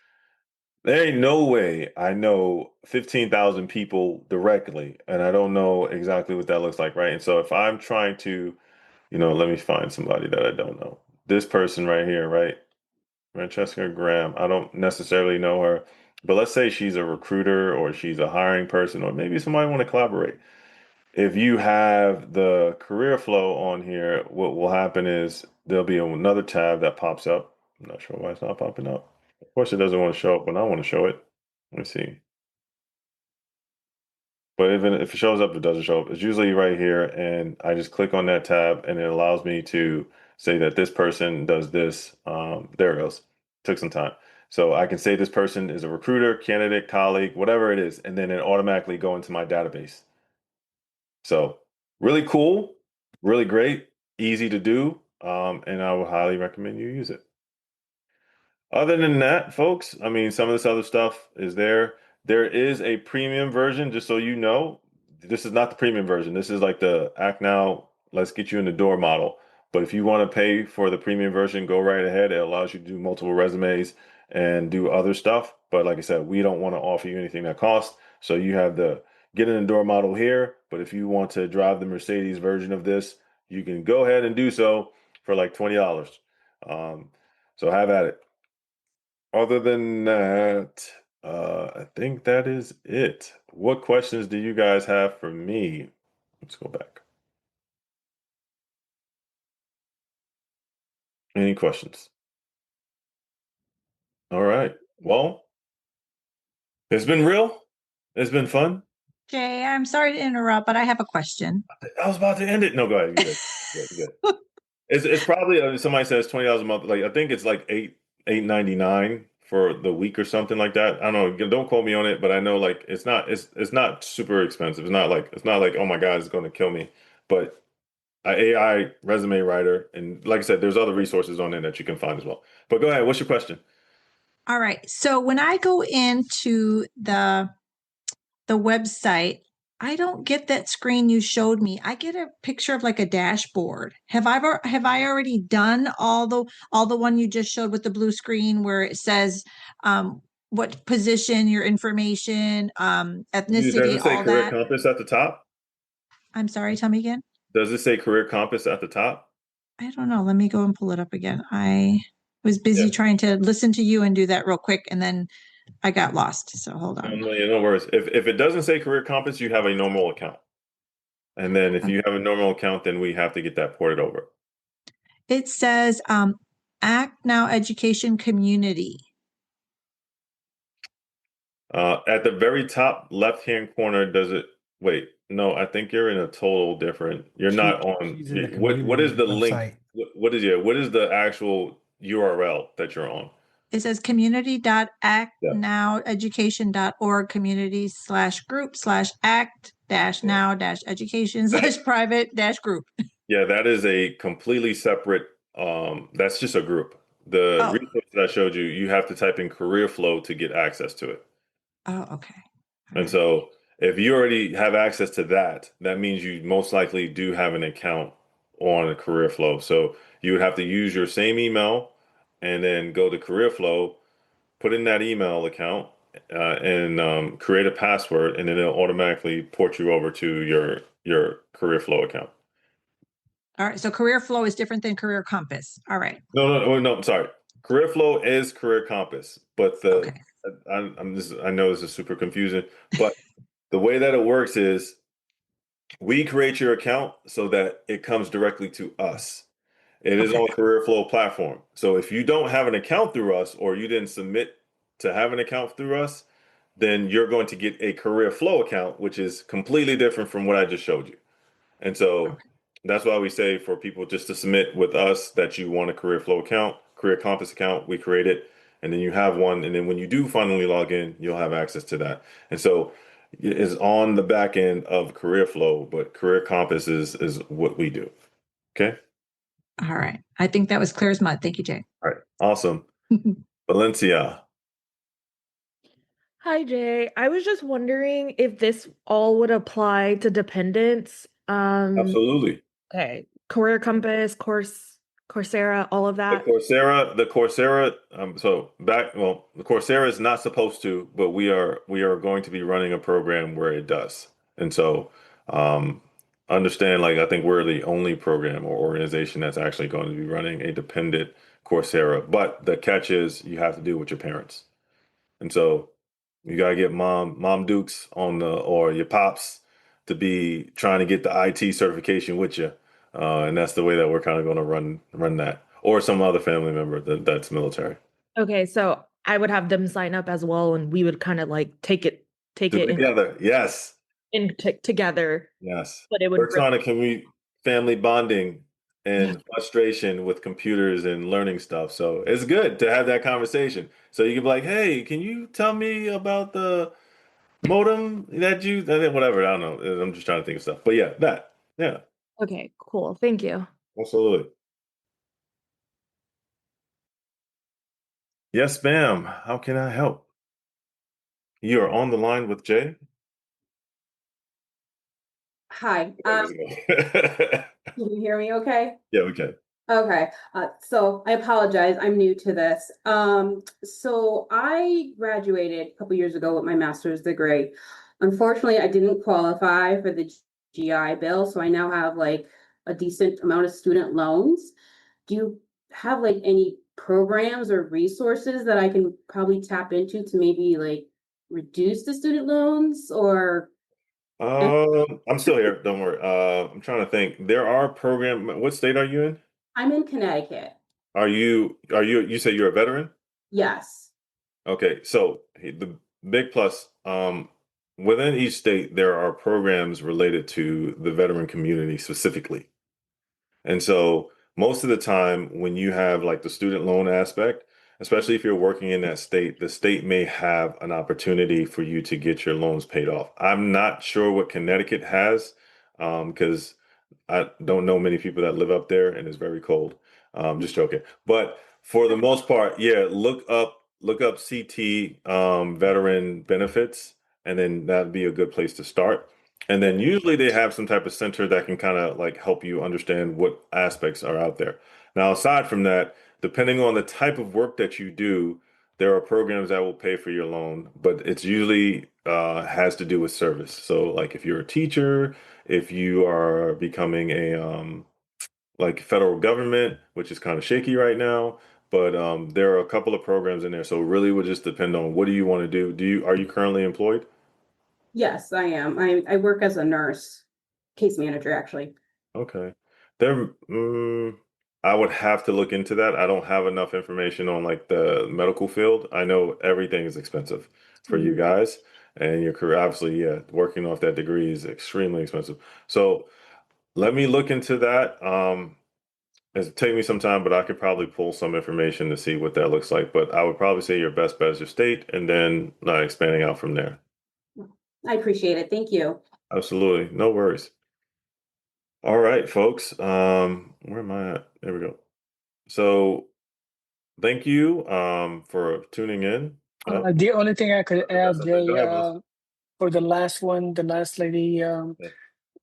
There ain't no way I know 15,000 people directly, and I don't know exactly what that looks like, right? And so if I'm trying to, let me find somebody that I don't know. This person right here, right? Francesca Graham. I don't necessarily know her, but let's say she's a recruiter or she's a hiring person, or maybe somebody want to collaborate. If you have the career flow on here, what will happen is there'll be another tab that pops up. I'm not sure why it's not popping up. Of course, it doesn't want to show up when I want to show it. Let me see. But even if it shows up, it doesn't show up. It's usually right here, and I just click on that tab, and it allows me to say that this person does this. There it goes. Took some time. So I can say this person is a recruiter, candidate, colleague, whatever it is, and then it automatically go into my database. So really cool, really great, easy to do, and I would highly recommend you use it. Other than that, folks, I mean, some of this other stuff is there. There is a premium version, just so you know. This is not the premium version. This is like the Act Now, let's get you in the door model. But if you want to pay for the premium version, go right ahead. It allows you to do multiple resumes and do other stuff. But like I said, we don't want to offer you anything that costs. So you have the get in the door model here. But if you want to drive the Mercedes version of this, you can go ahead and do so for like $20. So have at it. Other than that, I think that is it. What questions do you guys have for me? Let's go back. Any questions? All right. Well, it's been real. It's been fun. Jay, I'm sorry to interrupt, but I have a question. I was about to end it. No, go ahead. You good. It's probably somebody says $20 a month. Like I think it's like $8.99 for the week or something like that. I don't know. Don't quote me on it, but I know like it's not super expensive. It's not like oh my God, it's going to kill me. But AI resume writer, and like I said, there's other resources on there that you can find as well. But go ahead. What's your question? All right. So when I go into the website, I don't get that screen you showed me. I get a picture of like a dashboard. Have I already done all the one you just showed with the blue screen where it says what position, your information, ethnicity, Does it say all Career that? Compass at the top? I'm sorry, tell me again. Does it say Career Compass at the top? I don't know. Let me go and pull it up again. was busy trying to listen to you and do that real quick, and then I got lost. So hold on. No worries. If it doesn't say Career Compass, you have a normal account. And then if you have a normal account, then we have to get that ported over. It says Act Now Education Community. At the very top left-hand corner, does it? Wait, no, I think you're in a total different. You're not on. She's in the What is the community link? What is the actual URL that you're on? It says community.actnoweducation.org community/group/act-now-education/private-group. Yeah, that is a completely separate. That's just a group. The resource that I showed you, you have to type in career flow to get access to it. Oh, okay. And so if you already have access to that, that means you most likely do have an account on a career flow. So you would have to use your same email and then go to career flow, put in that email account, and create a password, and then it'll automatically port you over to your career flow account. All right. So Career Flow is different than Career Compass. All right. No, I'm sorry. Career Flow is Career Compass, but I know this is super confusing, but the way that it works is we create your account so that it comes directly to us. It is on Career Flow platform. So if you don't have an account through us, or you didn't submit to have an account through us, then you're going to get a Career Flow account, which is completely different from what I just showed you. And so that's why we say for people just to submit with us that you want a Career Flow account, Career Compass account. We create it, and then you have one. And then when you do finally log in, you'll have access to that. And so it's on the back end of Career Flow, but Career Compass is what we do. Okay. All right. I think that was clear as mud. Thank you, Jay. All right. Awesome. Valencia. Hi, Jay. I was just wondering if this all would apply to dependents. Absolutely. Okay. Career Compass, Coursera, all of that. The Coursera. The Coursera is not supposed to, but we are going to be running a program where it does. And so, understand, like, I think we're the only program or organization that's actually going to be running a dependent Coursera. But the catch is you have to do it with your parents. And so you gotta get mom Dukes or your pops to be trying to get the IT certification with you. And that's the way that we're kind of going to run that, or some other family member that's military. Okay, so I would have them sign up as well, and we would kind of like take it together. Yes. Together. Yes. But it would we're trying to communicate family bonding and frustration with computers and learning stuff. So it's good to have that conversation. So you can be like, hey, can you tell me about the modem whatever. I don't know. I'm just trying to think of stuff. But yeah. Okay, cool. Thank you. Absolutely. Yes, ma'am. How can I help? You are on the line with Jay. Hi. Can you hear me okay? Yeah, we can. Okay. So I apologize. I'm new to this. So I graduated a couple years ago with my master's degree. Unfortunately, I didn't qualify for the GI Bill, so I now have like a decent amount of student loans. Do you have like any programs or resources that I can probably tap into to maybe like reduce the student loans or? I'm still here. Don't worry. I'm trying to think. There are What state are you in? I'm in Connecticut. You say you're a veteran? Yes. Okay. So the big plus, within each state, there are programs related to the veteran community specifically. And so most of the time when you have like the student loan aspect, especially if you're working in that state, the state may have an opportunity for you to get your loans paid off. I'm not sure what Connecticut has, because I don't know many people that live up there and it's very cold. Just joking. But for the most part, yeah, look up CT veteran benefits, and then that'd be a good place to start. And then usually they have some type of center that can kind of like help you understand what aspects are out there. Now, aside from that, depending on the type of work that you do, there are programs that will pay for your loan, but it's usually has to do with service. So like if you're a teacher, if you are becoming a like federal government, which is kind of shaky right now, but there are a couple of programs in there. So it really would just depend on what do you want to do. Are you currently employed? Yes, I am. I work as a nurse, case manager, actually. Okay. There, I would have to look into that. I don't have enough information on like the medical field. I know everything is expensive for you guys, and your career, obviously, yeah, working off that degree is extremely expensive. So let me look into that. It'll take me some time, but I could probably pull some information to see what that looks like. But I would probably say your best bet is your state, and then expanding out from there. I appreciate it. Thank you. Absolutely, no worries. All right, folks. Where am I at? There we go. So thank you for tuning in. Oh, The only thing I could that's add, something. Go Jay, ahead, Melissa. for the last one, the last lady, Yeah.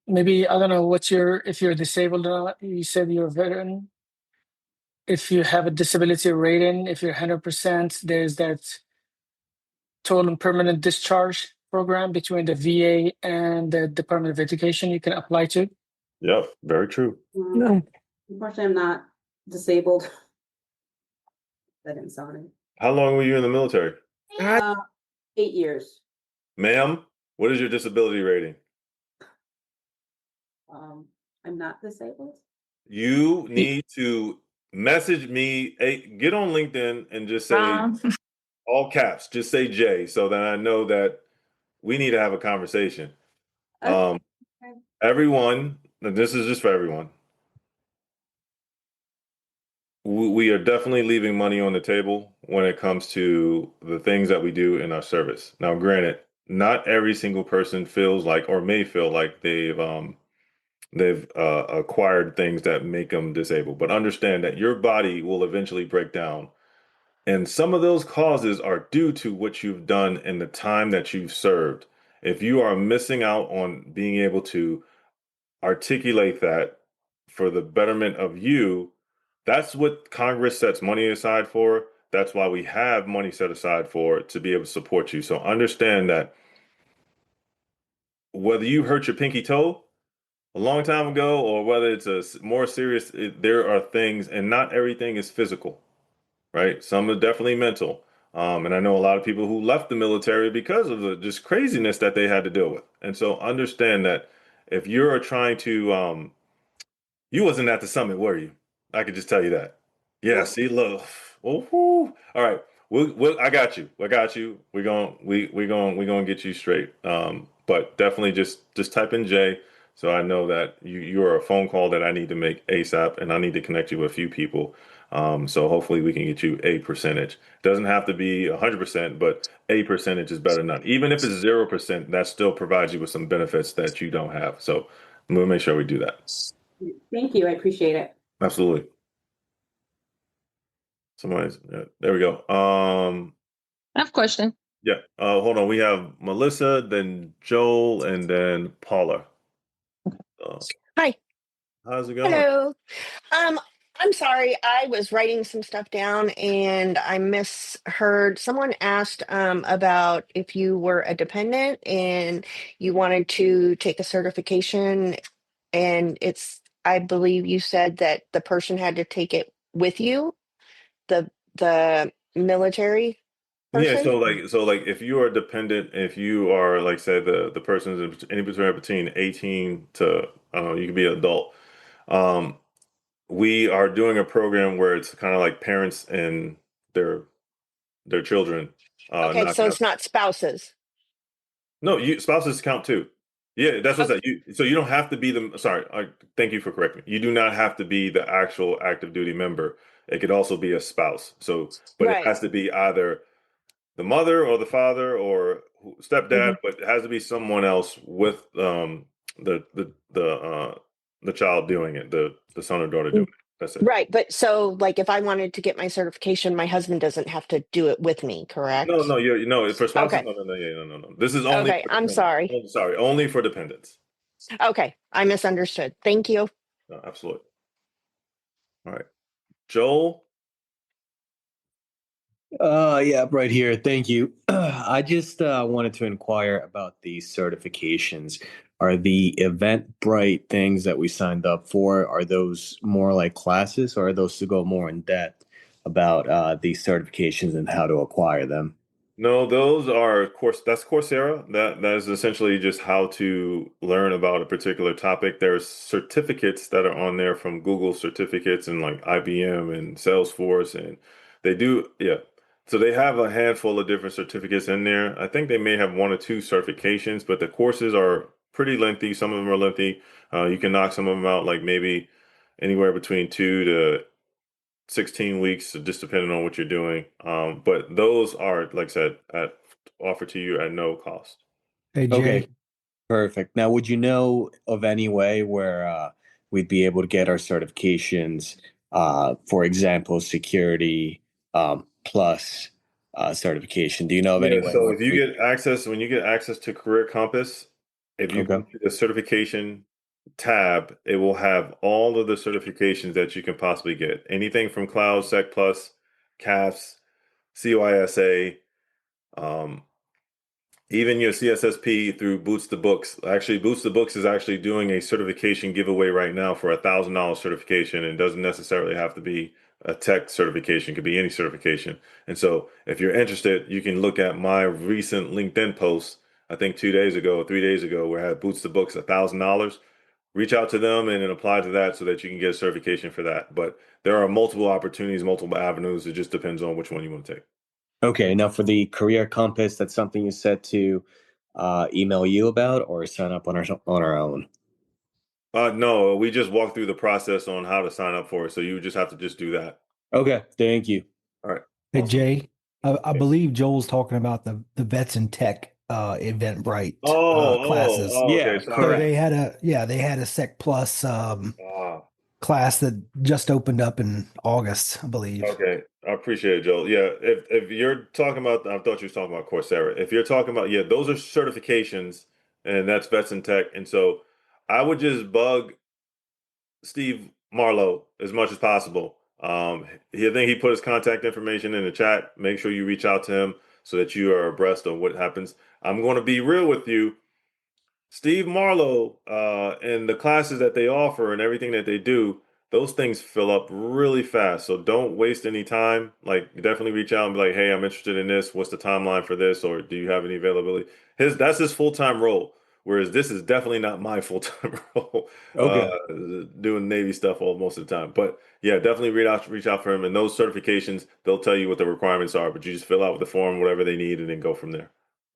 maybe I don't know if you're disabled or not. You said you're a veteran. If you have a disability rating, if you're 100%, there's that total and permanent discharge program between the VA and the Department of Education you can apply to. Yep, very true. No. Unfortunately, I'm not disabled. That didn't sound it. How long were you in the military? 8 years. Ma'am, what is your disability rating? I'm not disabled. You need to message me, get on LinkedIn and just say all caps, just say J, so that I know that we need to have a conversation. Everyone, and this is just for everyone, we are definitely leaving money on the table when it comes to the things that we do in our service. Now, granted, not every single person feels like or may feel like they've acquired things that make them disabled, but understand that your body will eventually break down. And some of those causes are due to what you've done in the time that you've served. If you are missing out on being able to articulate that for the betterment of you, that's what Congress sets money aside for. That's why we have money set aside for to be able to support you. So understand that whether you hurt your pinky toe a long time ago or whether it's more serious, there are things, and not everything is physical, right? Some are definitely mental. And I know a lot of people who left the military because of the just craziness that they had to deal with. And so understand that if you're trying to you wasn't at the summit, were you? I could just tell you that. Yeah, see, look. Oh, whoo. All right. I got you. I got you. We're gonna get you straight. But definitely just type in J so I know that you're a phone call that I need to make ASAP, and I need to connect you with a few people. So hopefully we can get you a percentage. Doesn't have to be 100%, but a percentage is better than none. Even if it's 0%, that still provides you with some benefits that you don't have. So we'll make sure we do that. Thank you. I appreciate it. Absolutely. There we go. I have a question. Yeah. Hold on. We have Melissa, then Joel, and then Paula. Hi. How's it going? Hello. I'm sorry. I was writing some stuff down and I misheard. Someone asked about if you were a dependent and you wanted to take a certification, and I believe you said that the person had to take it with you, the military Yeah. person. So like, if you are dependent, if you are like, say the person is any between 18 to you can be an adult. We are doing a program where it's kind of like parents and their children. Okay, Not so kind of, it's not spouses. no, spouses count too. Yeah, that's what I said. So you don't have to be sorry, thank you for correcting me. You do not have to be the actual active duty member. It could also be a spouse. So, but it Right. has to be either the mother or the father or stepdad, but it has to be someone else with the child doing it, the son or daughter doing it. That's it. Right, but so like if I wanted to get my certification, my husband doesn't have to do it with me, correct? No, for spouses, Okay. no. This is only Okay, for I'm dependents. sorry. Oh, sorry, only for dependents. Okay, I misunderstood. Thank you. No, absolutely. All right. Joel? Yeah, right here. Thank you. I just wanted to inquire about the certifications. Are the Eventbrite things that we signed up for, are those more like classes or are those to go more in depth? about these certifications and how to acquire them? No, those are that's Coursera. That is essentially just how to learn about a particular topic. There's certificates that are on there from Google certificates and like IBM and Salesforce, and they do, yeah. So they have a handful of different certificates in there. I think they may have one or two certifications, but the courses are pretty lengthy. Some of them are lengthy. You can knock some of them out like maybe anywhere between 2 to 16 weeks, just depending on what you're doing. But those are, like I said, offered to you at no cost. Hey, Jay. Okay, perfect. Now, would you know of any way where we'd be able to get our certifications, for example, security plus certification? Do you know of any Yeah, way so where if you we? get access, when you get access to Career Compass, if you go Okay. to the certification tab, it will have all of the certifications that you can possibly get. Anything from Cloud, Sec Plus, CAFS, CYSA, um, even your CSSP through Boots the Books. Actually, Boots the Books is actually doing a certification giveaway right now for $1,000 certification. And it doesn't necessarily have to be a tech certification, it could be any certification. And so if you're interested, you can look at my recent LinkedIn post, I think 2 days ago, 3 days ago, where I had Boots the Books $1,000. Reach out to them and then apply to that so that you can get a certification for that. But there are multiple opportunities, multiple avenues. It just depends on which one you want to take. Okay, now for the career compass, that's something you said to email you about or sign up on our own. No, we just walked through the process on how to sign up for it. So you just have to just do that. Okay, thank you. All right. Hey, Awesome. Jay. I believe Joel's talking about the Vets in Tech Eventbrite classes. Okay. Yeah, So Sorry. they had a Sec Plus Ah, class that just opened up in August, I believe. okay. I appreciate it, Joel. Yeah. If you're talking about, I thought you were talking about Coursera. If you're talking about, yeah, those are certifications, and that's Vets in Tech. And so I would just bug Steve Marlowe as much as possible. I think he put his contact information in the chat. Make sure you reach out to him so that you are abreast of what happens. I'm going to be real with you. Steve Marlowe and the classes that they offer and everything that they do, those things fill up really fast. So don't waste any time. Like definitely reach out and be like, hey, I'm interested in this. What's the timeline for this? Or do you have any availability? That's his full-time role. Whereas this is definitely not my full-time role, Okay. doing Navy stuff all most of the time. But yeah, definitely reach out for him. And those certifications, they'll tell you what the requirements are, but you just fill out the form, whatever they need, and then go from there.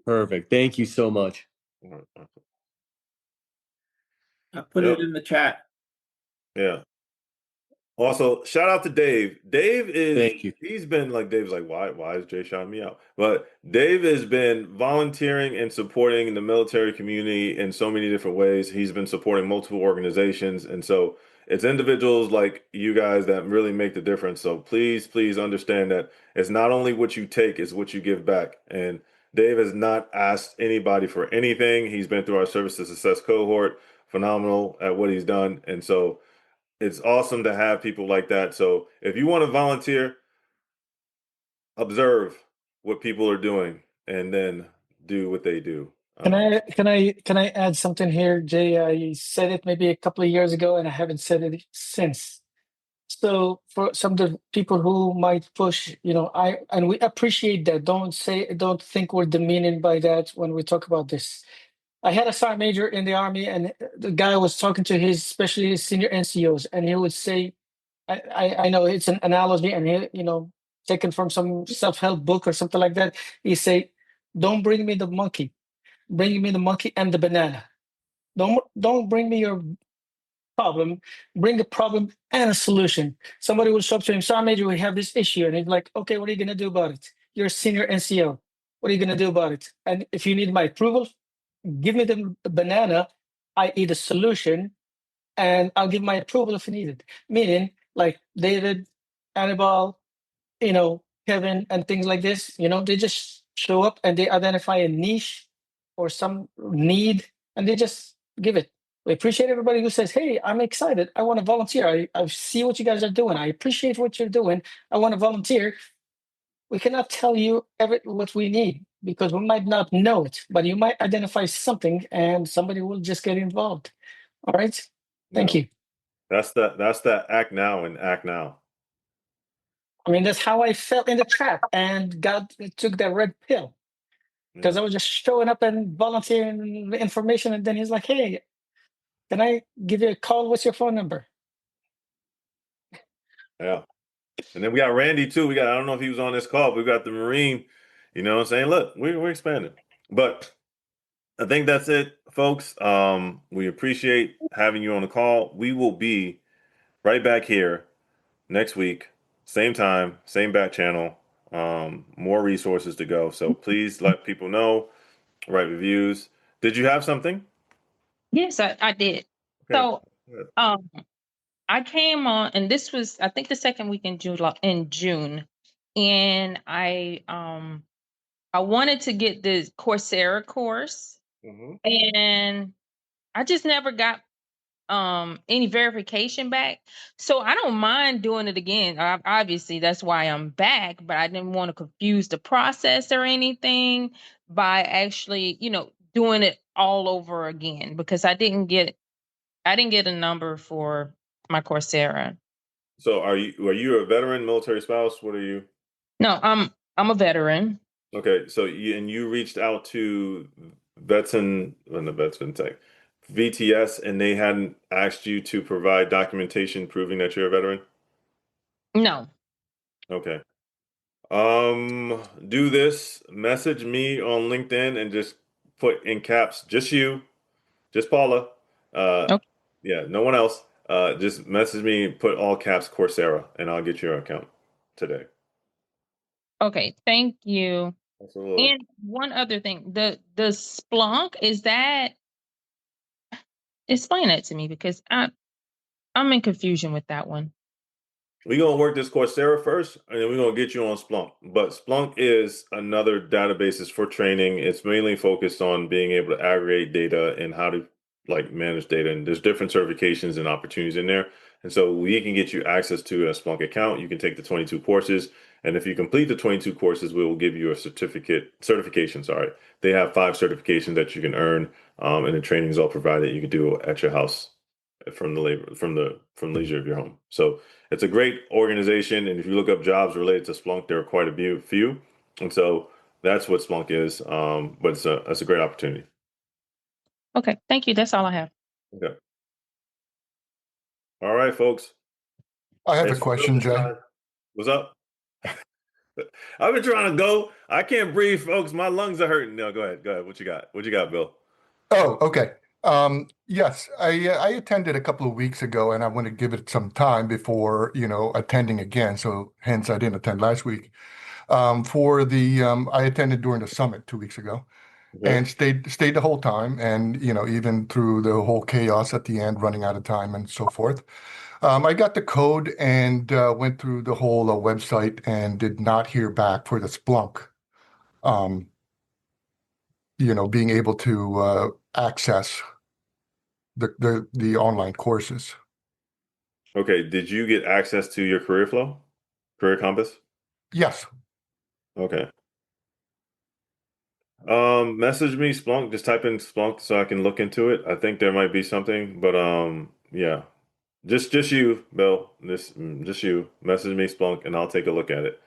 Perfect. Thank you so much. All right. I put Yep. it in the chat. Yeah. Also, shout out to Dave. Thank you. He's been like, Dave's like, why is Jay shouting me out? But Dave has been volunteering and supporting the military community in so many different ways. He's been supporting multiple organizations. And so it's individuals like you guys that really make the difference. So please understand that it's not only what you take, it's what you give back. And Dave has not asked anybody for anything. He's been through our service to success cohort, phenomenal at what he's done. And so it's awesome to have people like that. So if you want to volunteer, observe what people are doing and then do what they do. Can I add something here, Jay? I said it maybe a couple of years ago, and I haven't said it since. So for some of the people who might push, and we appreciate that. Don't think we're demeaning by that when we talk about this. I had a sergeant major in the army, and the guy was talking to especially his senior NCOs, and he would say, I know it's an analogy, and taken from some self-help book or something like that. He say, "Don't bring me the monkey, bring me the monkey and the banana. Don't bring me your problem, bring a problem and a solution." Somebody will show up to him, "Sergeant Major, we have this issue," and he's like, "Okay, what are you gonna do about it? You're a senior NCO. What are you gonna do about it? And if you need my approval, give me the banana, i.e. the solution, and I'll give my approval if needed." Meaning, like David, Annabelle, Kevin, and things like this, they just show up and they identify a niche or some need, and they just give it. We appreciate everybody who says, "Hey, I'm excited. I want to volunteer. I see what you guys are doing. I appreciate what you're doing. I want to volunteer." We cannot tell you what we need because we might not know it, but you might identify something and somebody will just get involved. All right. Thank No, you. that's that act now and act now. I mean, that's how I fell in the trap and took that red pill because I was just showing up and volunteering the information, and then he's like, "Hey, can I give you a call? What's your phone number?" Yeah. And then we got Randy too. I don't know if he was on this call, but we got the Marine, you know what I'm saying? Look, we're expanding. But I think that's it, folks. We appreciate having you on the call. We will be right back here next week, same time, same back channel. More resources to go. So please let people know, write reviews. Did you have something? Yes, I did. Okay. So I came on, and this was, I think, the second week in June, and I wanted to get the Coursera course, and I just never got any verification back. So I don't mind doing it again. Obviously, that's why I'm back, but I didn't want to confuse the process or anything by actually, doing it all over again, because I didn't get a number for my Coursera. So are you a veteran, military spouse? What are you? No, I'm a veteran. Okay, so you reached out to the Veteran Tech, VTS, and they hadn't asked you to provide documentation proving that you're a veteran? No. Okay. Do this. Message me on LinkedIn and just put in caps, just you, just Paula. Okay. Yeah, no one else. Just message me, put all caps Coursera, and I'll get your account today. Okay, thank you. Absolutely. And one other thing, the Splunk, is that, explain that to me, because I'm in confusion with that one. We're going to work this Coursera first, and then we're going to get you on Splunk. But Splunk is another databases for training. It's mainly focused on being able to aggregate data and how to manage data. And there's different certifications and opportunities in there. And so we can get you access to a Splunk account. You can take the 22 courses. And if you complete the 22 courses, we will give you a certification. Sorry. They have 5 certifications that you can earn. And the training is all provided. You can do it at your house from from leisure of your home. So it's a great organization, and if you look up jobs related to Splunk, there are quite a few, and so that's what Splunk is. But it's a great opportunity. Okay, thank you. That's all I have. Okay. All right, folks. I have Thanks a for question, this Jay. time. What's up? I've been trying to go. I can't breathe, folks. My lungs are hurting. No, go ahead. Go ahead. What you got? What you got, Bill? Oh, okay. Yes, I attended a couple of weeks ago, and I want to give it some time before, attending again. So hence I didn't attend last week. I attended during the summit 2 weeks ago, and stayed the whole time, and even through the whole chaos at the end, running out of time and so forth. I got the code and went through the whole website and did not hear back for the Splunk. Being able to access the online courses. Okay. Did you get access to your career flow, career compass? Yes. Okay. Message me Splunk. Just type in Splunk so I can look into it. I think there might be something, but yeah. Just you, Bill. Just you. Message me Splunk, and I'll take a look at it.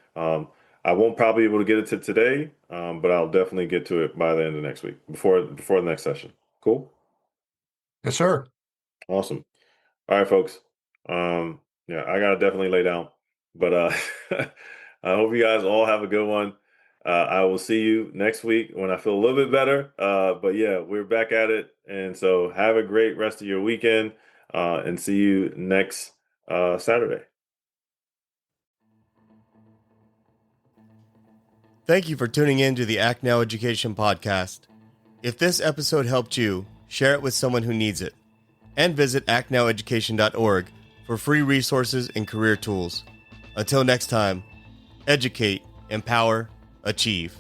I won't probably be able to get it to today, but I'll definitely get to it by the end of next week, before the next session. Cool. Yes, sir. Awesome. All right, folks. Yeah, I gotta definitely lay down, but I hope you guys all have a good one. I will see you next week when I feel a little bit better. But yeah, we're back at it, and so have a great rest of your weekend, and see you next Saturday. Thank you for tuning in to the Act Now Education podcast. If this episode helped you, share it with someone who needs it. And visit actnoweducation.org for free resources and career tools. Until next time, educate, empower, achieve.